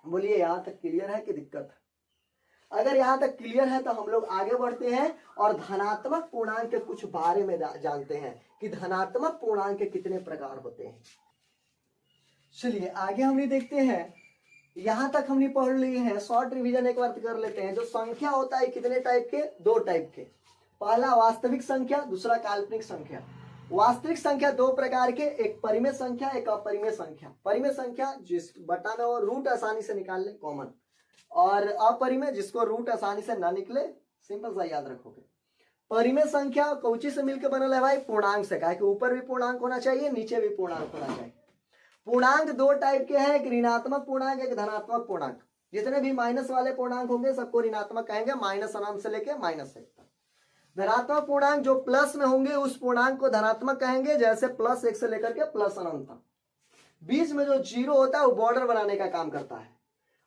बोलिए यहां तक क्लियर है कि दिक्कत है? अगर यहां तक क्लियर है तो हम लोग आगे बढ़ते हैं और धनात्मक पूर्णांक के कुछ बारे में जानते हैं कि धनात्मक पूर्णांक के कितने प्रकार होते हैं। चलिए आगे हमने देखते हैं। यहां तक हमने पढ़ लिए हैं, शॉर्ट रिवीजन एक बार कर लेते हैं। जो संख्या होता है कितने टाइप के, दो टाइप के। पहला वास्तविक संख्या, दूसरा काल्पनिक संख्या। वास्तविक संख्या दो प्रकार के, एक परिमेय संख्या एक अपरिमेय संख्या। परिमेय संख्या जिस बटा में और रूट आसानी से निकाल ले, कॉमन, और अपरिमेय जिसको रूट आसानी से ना निकले, सिंपल सा याद रखोगे। परिमेय संख्या कौची से मिलकर बनल है भाई, पूर्णांक से। कहा कि ऊपर भी पूर्णांक होना चाहिए, नीचे भी पूर्णांक होना चाहिए। पूर्णांक दो टाइप के हैं, एक ऋणात्मक पूर्णांक एक धनात्मक पूर्णांक। जितने भी माइनस वाले पूर्णांक होंगे सबको ऋणात्मक कहेंगे, माइनस अनंत से लेके माइनस एक तक। धनात्मक पूर्णांक जो प्लस में होंगे उस पूर्णांक को धनात्मक कहेंगे, जैसे प्लस एक से लेकर के प्लस अनंत तक। बीच में जो जीरो होता है वो बॉर्डर बनाने का काम करता है।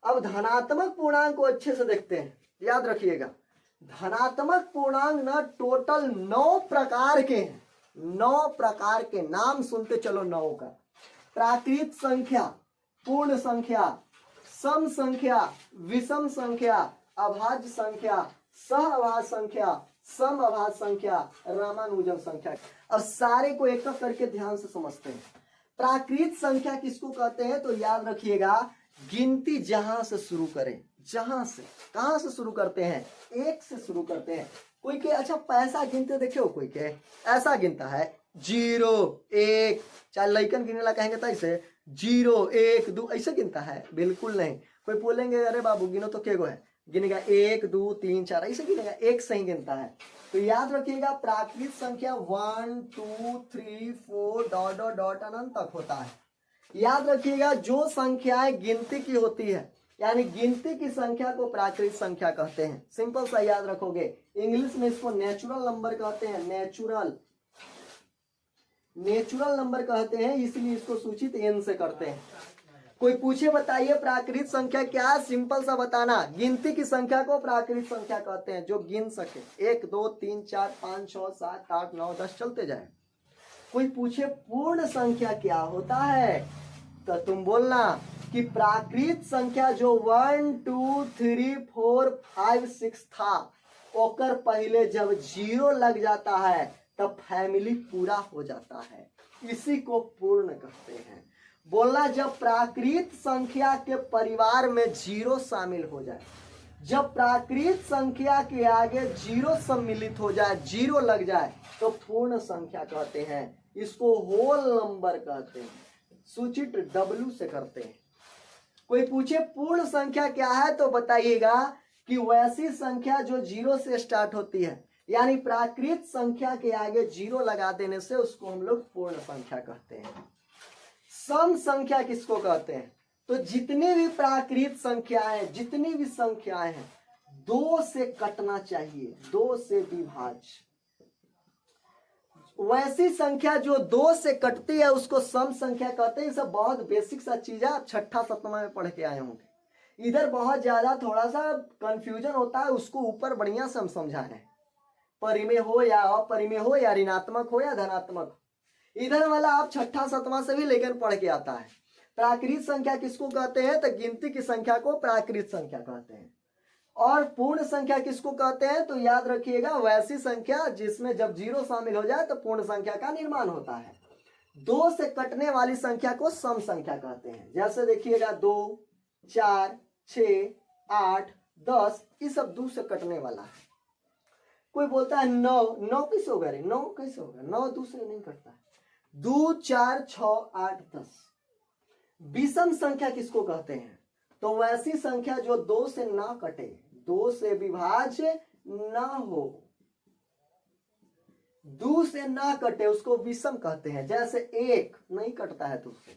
अब धनात्मक पूर्णांक को अच्छे से देखते हैं, याद रखिएगा धनात्मक पूर्णांक ना टोटल 9 प्रकार के हैं, 9 प्रकार के नाम सुनते चलो 9 का। प्राकृत संख्या, पूर्ण संख्या, सम संख्या, विषम संख्या, अभाज्य संख्या, सहअभाज्य संख्या, सम अभाज्य संख्या, रामानुजन संख्या। अब सारे को एक एक करके ध्यान से समझते हैं। प्राकृत संख्या किसको कहते हैं तो याद रखिएगा गिनती जहां से शुरू करें, जहां से, कहां से शुरू करते हैं, 1 से शुरू करते हैं। कोई के अच्छा पैसा गिनते देखो, कोई के ऐसा गिनता है 0 1, चाहे लइकन गिनेला कहेंगे तो ऐसे 0 1 2 ऐसे गिनता है, बिल्कुल नहीं। कोई बोलेंगे अरे बाबू गिनो तो के गो है, गिनेगा 1 2 3 4 ऐसे गिनेगा, 1 से ही गिनता है। तो याद रखिएगा प्राकृत संख्या 1 2 3 4 डॉट डॉट डॉट अनंत तक होता है। याद रखिएगा जो संख्याएं गिनती की होती है यानी गिनती की संख्या को प्राकृत संख्या कहते हैं। सिंपल सा याद रखोगे, इंग्लिश में इसको नेचुरल नंबर कहते हैं, नेचुरल नंबर कहते हैं, इसलिए इसको सूचित n से करते हैं। कोई पूछे बताइए प्राकृत संख्या क्या है, सिंपल सा बताना, गिनती की संख्या को प्राकृत संख्या कहते हैं जो गिन सके, 1 2 3 4 5 6 7 8 9 10 चलते जाए। कोई पूछे पूर्ण संख्या क्या होता है तो तुम बोलना कि प्राकृत संख्या जो 1 2 3 4 5 6 था ओकर पहले जब 0 लग जाता है तब फैमिली पूरा हो जाता है, इसी को पूर्ण कहते हैं। बोलना जब प्राकृत संख्या के परिवार में 0 शामिल हो जाए, जब प्राकृत संख्या के आगे 0 सम्मिलित हो जाए, 0 लग जाए तो पूर्ण संख्या कहते हैं, इसको होल नंबर कहते हैं, सूचित W से करते हैं। कोई पूछे पूर्ण संख्या क्या है तो बताइएगा कि वैसी संख्या जो 0 से स्टार्ट होती है, यानी प्राकृत संख्या के आगे 0 लगा देने से उसको हम लोग पूर्ण संख्या कहते हैं। सम संख्या किसको कहते हैं तो जितनी भी प्राकृत संख्याएं, जितनी भी संख्याएं हैं 2 से कटना चाहिए, 2 से विभाज्य। वैसी संख्या जो 2 से कटती है उसको सम संख्या कहते हैं। सब बहुत बेसिक सा चीज है, आप 6ठा 7वां में पढ़ के आए होंगे। इधर बहुत ज्यादा थोड़ा सा कंफ्यूजन होता है, उसको ऊपर बढ़िया से हम समझा रहे हैं, परिमेय हो या अपरिमेय हो या ऋणात्मक हो या धनात्मक हो। इधर वाला आप 6ठा 7वां से भी लेकर पढ़ के आता है। प्राकृत संख्या किसको कहते हैं तो गिनती की संख्या को प्राकृत संख्या कहते हैं। और पूर्ण संख्या किसको कहते हैं तो याद रखिएगा वैसी संख्या जिसमें जब 0 शामिल हो जाए तो पूर्ण संख्या का निर्माण होता है। 2 से कटने वाली संख्या को सम संख्या कहते हैं। जैसे देखिएगा 2 4 6 8 10 ये सब 2 से कटने वाला है। कोई बोलता है 9 कैसे होगा रे, 9 कैसे होगा, 9 2 से नहीं कटता है। 2 4 6 8 10। विषम संख्या किसको कहते हैं तो वैसी संख्या जो 2 से ना कटे, 2 से विभाज्य ना हो, 2 से ना कटे उसको विषम कहते हैं। जैसे 1 नहीं कटता है 2 से,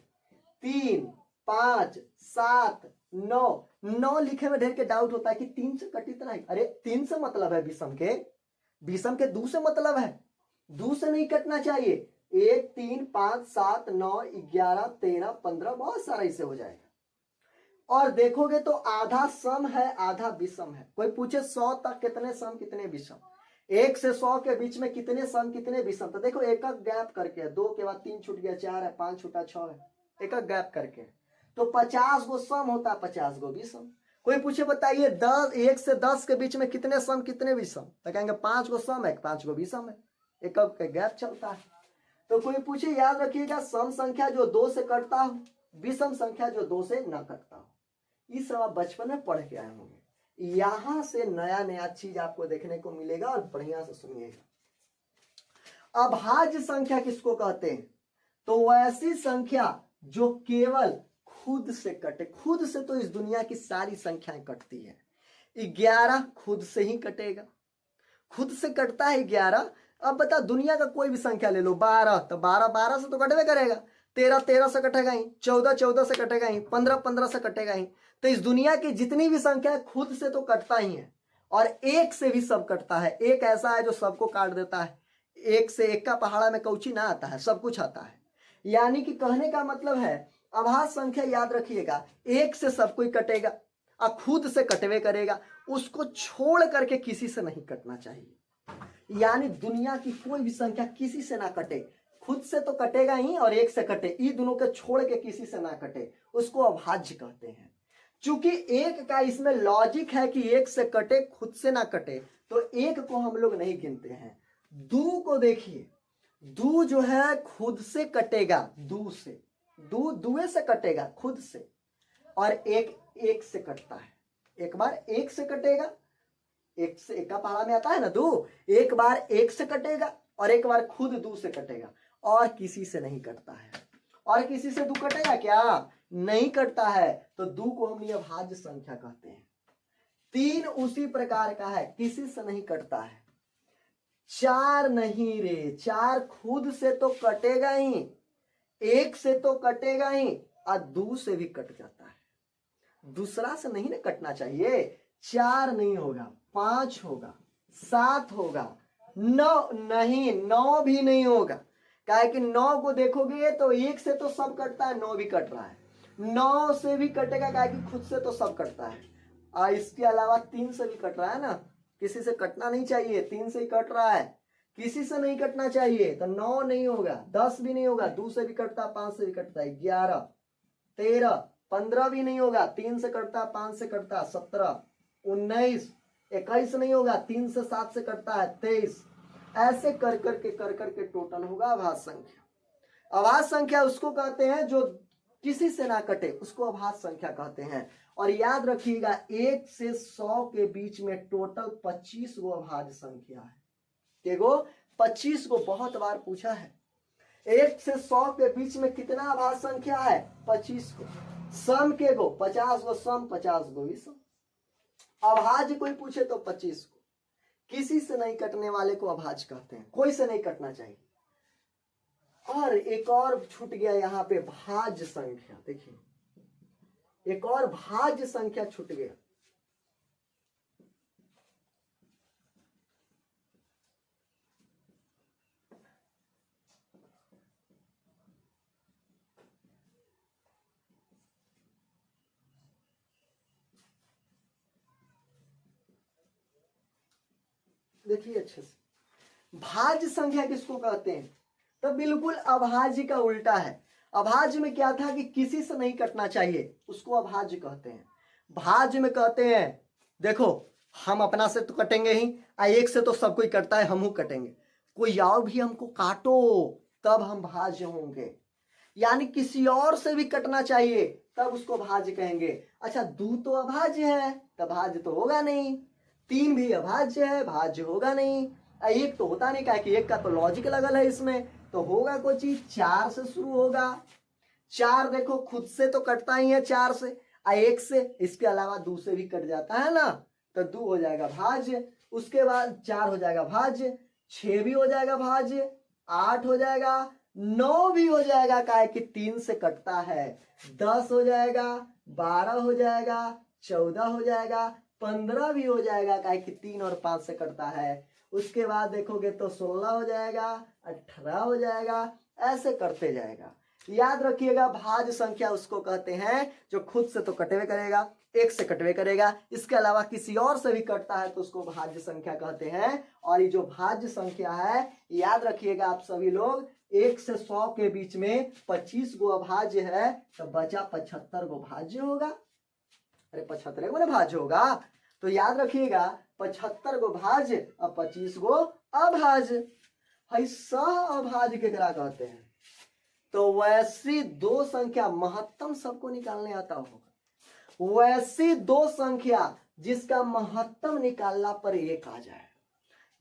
3 5 7 9 लिखे में ढेर के डाउट होता है कि 3 से कटी तो नहीं, अरे 3 से मतलब है विषम के 2 से मतलब है, 2 से नहीं कटना चाहिए। 1 3 5 7 9 11 13 15 बहुत सारा इसे हो जाएगा। और देखोगे तो आधा सम है आधा विषम है। कोई पूछे 100 तक कितने सम कितने विषम, 1 से 100 के बीच में कितने सम कितने विषम, तो देखो एक एक गैप करके, 2 के बाद 3 छूट गया 4 है, 5 छूटा 6 है, एक एक गैप करके तो 50 गो सम होता है, 50 गो विषम। कोई पूछे बताइए 1 से 10 के बीच में कितने सम कितने विषम, तो कहेंगे 5 गो सम है 5 गो विषम है, एक एक गैप चलता है। तो कोई पूछे याद रखिएगा सम संख्या जो 2 से कटता हो, विषम संख्या जो 2 से न कटता हो। ये सब आप बचपन में पढ़ के आए होंगे। यहां से नया नया चीज आपको देखने को मिलेगा और बढ़िया से सुनिएगा। अभाज्य संख्या किसको कहते हैं तो वैसी संख्या जो केवल खुद से कटे। खुद से तो इस दुनिया की सारी संख्याएं कटती है, 11 खुद से ही कटेगा, खुद से कटता है 11। अब बता दुनिया का कोई भी संख्या ले लो, 12 तो 12 से तो कटवे करेगा, 13 से कटेगा ही, 14 से कटेगा ही, 15 से कटेगा ही। तो इस दुनिया की जितनी भी संख्या है खुद से तो कटता ही है, और 1 से भी सब कटता है। एक ऐसा है जो सबको काट देता है, 1 से 1 का पहाड़ा में कौची ना आता है, सब कुछ आता है। यानी कि कहने का मतलब है अभाज्य संख्या याद रखिएगा 1 से सब कोई कटेगा, और खुद से कटवे करेगा, उसको छोड़ करके किसी से नहीं कटना चाहिए। यानी दुनिया की कोई भी संख्या किसी से ना कटे, खुद से तो कटेगा ही और एक से कटे, ये दोनों के छोड़ के किसी से ना कटे, उसको अभाज्य कहते हैं। चूंकि एक का इसमें लॉजिक है कि एक से कटे खुद से ना कटे, तो एक को हम लोग नहीं गिनते हैं। दू को देखिए, दू जो है खुद से कटेगा, दू से, दू दुए से कटेगा खुद से, और एक से कटता है। एक बार एक से कटेगा, एक से एक का पहाड़ा में आता है ना दू, एक बार एक से कटेगा और एक बार खुद दू से कटेगा, और किसी से नहीं कटता है। और किसी से दू कटेगा क्या? नहीं कटता है, तो दू को हम अभाज्य संख्या कहते हैं। तीन उसी प्रकार का है, किसी से नहीं कटता है। चार नहीं रे, चार खुद से तो कटेगा ही, एक से तो कटेगा ही, और दू से भी कट जाता है, दूसरा से नहीं ना कटना चाहिए। चार नहीं होगा, पांच होगा, सात होगा, नौ नहीं, नौ भी नहीं होगा, काहे कि नौ को देखोगे तो एक से तो सब कटता है, नौ भी कट रहा है, नौ से भी कटेगा काहे कि खुद से तो सब कटता है, और इसके अलावा तीन से भी कट रहा है ना, किसी से कटना नहीं चाहिए, तीन से ही कट रहा है, किसी से नहीं कटना चाहिए, तो नौ नहीं होगा, 10 भी नहीं होगा, दो से भी कटता, पांच से भी कटता है, 11, 13, 15 भी नहीं होगा, तीन से कटता, पांच से कटता, 17, 19, 21 नहीं होगा, तीन से 7 से कटता है, 23। ऐसे कर करके टोटल होगा अभाज्य संख्या। अभाज्य संख्या उसको कहते हैं जो किसी से ना कटे, उसको अभाज्य संख्या कहते हैं। और याद रखिएगा 1 से 100 के बीच में टोटल 25 गो अभाज्य संख्या है। केगो 25 गो, बहुत बार पूछा है 1 से 100 के बीच में कितना अभाज्य संख्या है? 25 गो। सम के गो 50 गो, सम 50 गो विषम। अभाज्य कोई पूछे तो 25 को, किसी से नहीं कटने वाले को अभाज्य कहते हैं, कोई से नहीं कटना चाहिए। और एक और छूट गया यहाँ पे, भाज्य संख्या। देखिए एक और भाज्य संख्या छूट गया। देखिए अच्छे से, भाज्य संख्या किसको कहते हैं? तो बिल्कुल अभाज्य का उल्टा है। अभाज्य में क्या था कि किसी से नहीं कटना चाहिए, उसको अभाज्य कहते हैं। भाज्य में कहते हैं देखो हम अपना से तो कटेंगे ही, एक से तो सब कोई कटता है, हम कटेंगे, कोई और भी हमको काटो तब हम भाज्य होंगे, यानी किसी और से भी कटना चाहिए तब उसको भाज्य कहेंगे। अच्छा दू तो अभाज्य है, तब भाज्य तो होगा नहीं, तीन भी अभाज्य है, भाज्य होगा नहीं, एक तो होता नहीं, क्या कि एक का तो लॉजिक लगल है इसमें, तो होगा कोई चीज। चार से शुरू होगा, चार देखो खुद से तो कटता ही है चार से, एक से, इसके अलावा दू से भी कट जाता है ना, तो दू हो जाएगा भाज्य, उसके बाद चार हो जाएगा भाज्य, 6 भी हो जाएगा भाज्य, 8 हो जाएगा, 9 भी हो जाएगा, काहे कि 3 से कटता है, 10 हो जाएगा, 12 हो जाएगा, 14 हो जाएगा, 15 भी हो जाएगा, काहे कि 3 और 5 से कटता है। उसके बाद देखोगे तो 16 हो जाएगा, 18 हो जाएगा, ऐसे करते जाएगा। याद रखिएगा भाज्य संख्या उसको कहते हैं जो खुद से तो कटवे करेगा, एक से कटवे करेगा, इसके अलावा किसी और से भी कटता है तो उसको भाज्य संख्या कहते हैं। और ये जो भाज्य संख्या है, याद रखिएगा आप सभी लोग, 1 से 100 के बीच में 25 गो अभाज्य है, तो बचा 75 गो भाज्य होगा। अरे 75 गो ना भाज्य होगा, तो याद रखिएगा 75 गो भाज्य और 25 गो अभाज्य। सह अभाज्य केकरा कहते हैं? तो वैसी दो संख्या, महत्तम सबको निकालने आता होगा, वैसी दो संख्या जिसका महत्तम निकालना पर एक आ जाए।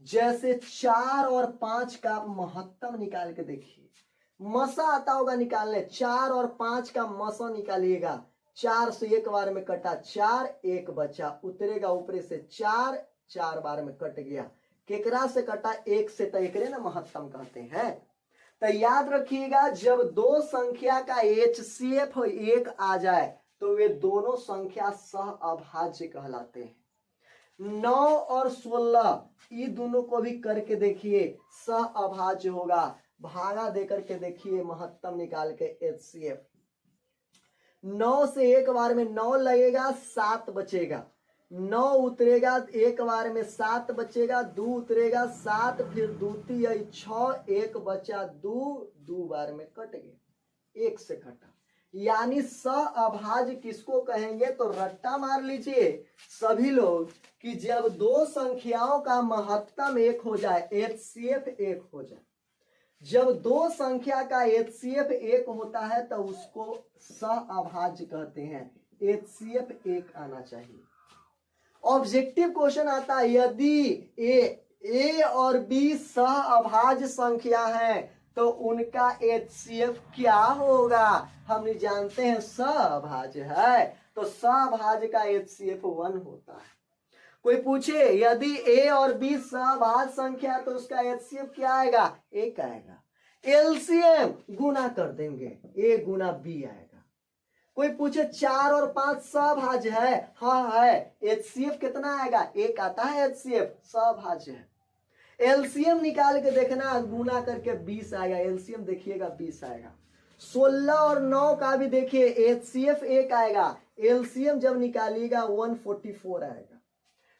जैसे 4 और 5 का आप महत्तम निकाल के देखिए, मसा आता होगा निकालने, 4 और 5 का मसा निकालिएगा, 4 से एक बार में कटा 4, एक बचा, उतरेगा ऊपरे से 4, 4 बार में कट गया, केकरा से कटा? एक से, तो एकरे ना महत्तम कहते हैं। तो याद रखिएगा जब दो संख्या का HCF एक आ जाए तो वे दोनों संख्या सह अभाज्य कहलाते हैं। 9 और 16 ये दोनों को भी करके देखिए, सह अभाज्य होगा। भागा देकर के देखिए, महत्तम निकाल के HCF। 9 से एक बार में 9 लगेगा, 7 बचेगा, 9 उतरेगा, एक बार में 7 बचेगा, 2 उतरेगा 7, फिर 2 3 6, 1 बचा 2, 2 बार में कट गया, 1 से कटा। यानी सहअभाज्य किसको कहेंगे? तो रट्टा मार लीजिए सभी लोग कि जब दो संख्याओं का महत्तम 1 हो जाए, HCF 1 हो जाए, जब दो संख्या का HCF 1 होता है तो उसको सहअभाज्य कहते हैं। HCF 1 आना चाहिए। ऑब्जेक्टिव क्वेश्चन आता है, यदि ए और बी सहअभाज्य संख्या है तो उनका HCF क्या होगा? हम जानते हैं सहअभाज्य है तो सहअभाज्य का HCF 1 होता है। कोई पूछे यदि ए और बी सहअभाज्य संख्या है तो उसका HCF क्या आएगा? 1 आएगा। LCM गुना कर देंगे, ए गुना बी आएगा। कोई पूछे 4 और 5 सहभाज्य है? हाँ है। HCF कितना आएगा? 1 आता है HCF, सहभाज्य है। LCM निकाल के देखना, गुना करके 20 आएगा, LCM देखिएगा 20 आएगा। 16 और 9 का भी देखिए, HCF 1 आएगा, LCM जब निकालिएगा 144 आएगा।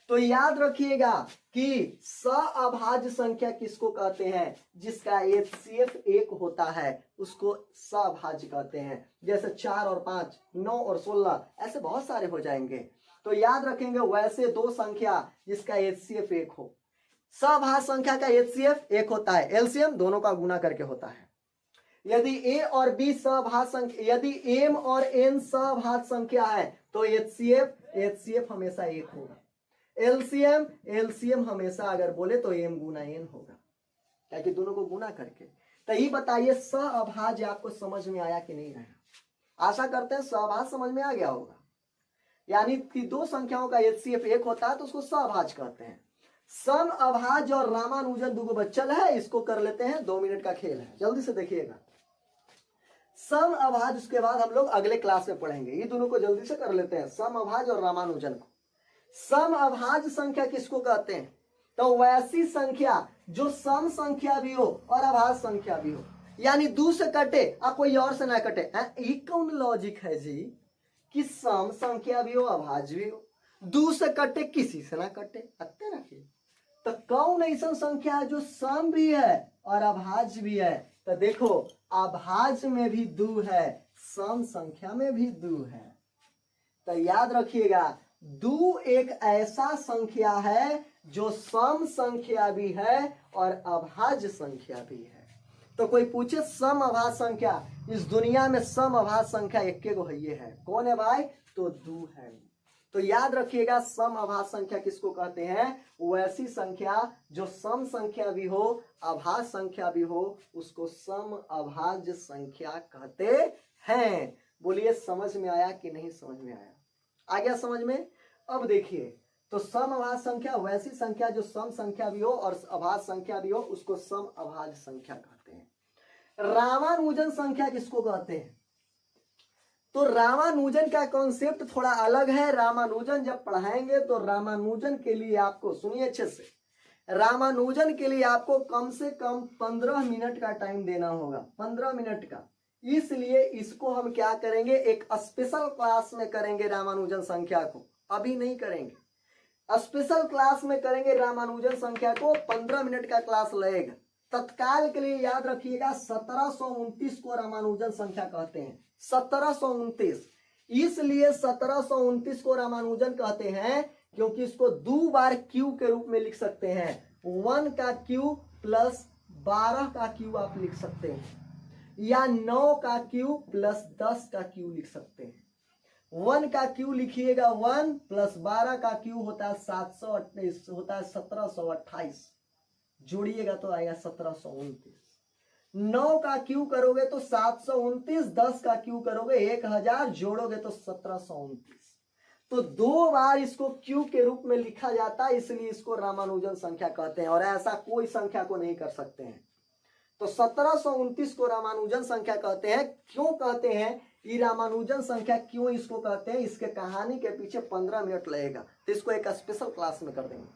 तो याद रखिएगा कि सहअभाज्य संख्या किसको कहते हैं? जिसका HCF 1 होता है उसको सहअभाज्य कहते हैं। जैसे 4 और 5, 9 और 16, ऐसे बहुत सारे हो जाएंगे। तो याद रखेंगे वैसे दो संख्या जिसका HCF 1 हो। सहअभाज्य संख्या का HCF 1 होता है, LCM दोनों का गुना करके होता है। यदि A और B सहअभाज्य संख्या, यदि M और N सहअभाज्य संख्या है तो HCF हमेशा 1 होगा। LCM हमेशा अगर बोले तो M गुना N होगा, ताकि दोनों को गुना करके। तो ये बताइए सहअभाज्य आपको समझ में आया कि नहीं आया? आशा करते हैं सहअभाज्य समझ में आ गया होगा। यानी कि दो संख्याओं का HCF 1 होता है तो उसको सहअभाज्य कहते हैं। समअभाज्य और रामानुजन दो बच्चल है, इसको कर लेते हैं, 2 मिनट का खेल है, जल्दी से देखिएगा। समअभाज्य उसके बाद हम लोग अगले क्लास में पढ़ेंगे, ये दोनों को जल्दी से कर लेते हैं, समअभाज्य और रामानुजन को। समअभाज्य संख्या किसको कहते हैं? तो वैसी संख्या जो सम संख्या भी हो और अभाज्य संख्या भी हो, यानी 2 से कटे और कोई और से ना कटे। ये कौन लॉजिक है जी कि सम संख्या भी हो अभाज्य भी हो, 2 से कटे किसी से ना कटे? अत्ते रखिए तो कौन ऐसा संख्या है जो सम भी है और अभाज्य भी है? तो देखो अभाज्य में भी 2 है, सम संख्या में भी 2 है। तो याद रखिएगा 2 एक ऐसा संख्या है जो सम संख्या भी है और अभाज्य संख्या भी है। तो कोई पूछे सम अभाज्य संख्या, इस दुनिया में सम अभाज्य संख्या एक गो है, कौन है भाई? तो 2 है। तो याद रखिएगा सम अभाज्य संख्या किसको कहते हैं? वैसी संख्या जो सम संख्या भी हो अभाज्य संख्या भी हो, उसको सम अभाज्य संख्या कहते हैं। बोलिए समझ में आया कि नहीं समझ में आया? आ गया समझ में? अब देखिए तो सम अभाज्य संख्या वैसी संख्या जो सम संख्या भी हो और अभाज्य संख्या भी हो, उसको सम अभाज्य संख्या कहते हैं। रामानुजन संख्या किसको कहते हैं? तो रामानुजन का कॉन्सेप्ट थोड़ा अलग है। रामानुजन जब पढ़ाएंगे तो रामानुजन के लिए आपको, सुनिए अच्छे से, रामानुजन के लिए आपको कम से कम 15 मिनट का टाइम देना होगा, 15 मिनट का। इसलिए इसको हम क्या करेंगे, एक स्पेशल क्लास में करेंगे रामानुजन संख्या को, अभी नहीं करेंगे, स्पेशल क्लास में करेंगे रामानुजन संख्या को। 15 मिनट का क्लास लगेगा। तत्काल के लिए याद रखिएगा 1729 को रामानुजन संख्या कहते हैं। 1729 इसलिए 1729 को रामानुजन कहते हैं क्योंकि इसको 2 बार क्यू के रूप में लिख सकते हैं। 1 का क्यू प्लस 12 का क्यू आप लिख सकते हैं, या 9 का क्यू प्लस 10 का क्यू लिख सकते हैं। 1 का क्यू लिखिएगा 1 प्लस 12 का क्यू होता है 728, होता है 1728, जोड़िएगा तो आएगा 1729। 9 का क्यू करोगे तो 729, 10 का क्यू करोगे 1000, जोड़ोगे तो 1729। तो 2 बार इसको क्यू के रूप में लिखा जाता है, इसलिए इसको रामानुजन संख्या कहते हैं, और ऐसा कोई संख्या को नहीं कर सकते हैं। तो 1729 को रामानुजन संख्या कहते हैं। क्यों कहते हैं? ये रामानुजन संख्या क्यों इसको कहते हैं, इसके कहानी के पीछे 15 मिनट लगेगा, तो इसको एक स्पेशल क्लास में कर देंगे।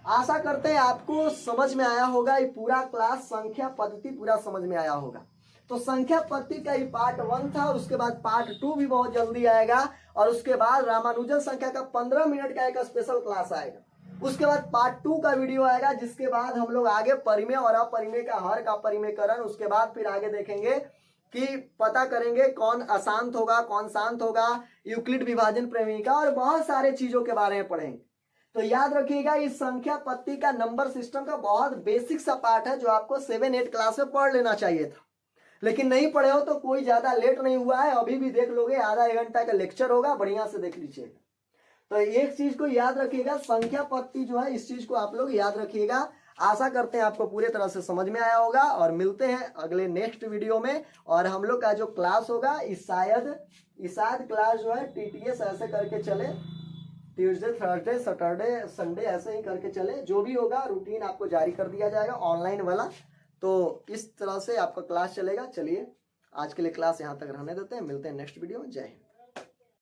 आशा करते हैं आपको समझ में आया होगा, ये पूरा क्लास संख्या पद्धति पूरा समझ में आया होगा। तो संख्या पत्ती का ही पार्ट 1 था, उसके बाद पार्ट 2 भी बहुत जल्दी आएगा, और उसके बाद रामानुजन संख्या का 15 मिनट का एक स्पेशल क्लास आएगा। उसके बाद पार्ट 2 का वीडियो आएगा, जिसके बाद हम लोग आगे परिमेय और अपरिमेय का हर का परिमेयकरण, उसके बाद फिर आगे देखेंगे कि पता करेंगे कौन अशांत होगा कौन शांत होगा, यूक्लिड विभाजन प्रेमिका, और बहुत सारे चीजों के बारे में पढ़ेंगे। तो याद रखिएगा इस संख्या पत्ती का नंबर सिस्टम का बहुत बेसिक सा पार्ट है, जो आपको 7-8 क्लास में पढ़ लेना चाहिए था, लेकिन नहीं पढ़े हो तो कोई ज्यादा लेट नहीं हुआ है, अभी भी देख लोगे, आधा 1 घंटा का लेक्चर होगा, बढ़िया से देख लीजिएगा। तो एक चीज को याद रखिएगा, संख्या पत्ती जो है, इस चीज को आप लोग याद रखिएगा। आशा करते हैं आपको पूरी तरह से समझ में आया होगा, और मिलते हैं अगले नेक्स्ट वीडियो में। और हम लोग का जो क्लास होगा इस शायद क्लास जो है TTS ऐसे करके चले, ट्यूसडे थर्सडे सैटरडे संडे ऐसे ही करके चले, जो भी होगा रूटीन आपको जारी कर दिया जाएगा ऑनलाइन वाला। तो इस तरह से आपका क्लास चलेगा। चलिए आज के लिए क्लास यहाँ तक रहने देते हैं, मिलते हैं नेक्स्ट वीडियो में। जय हिंद।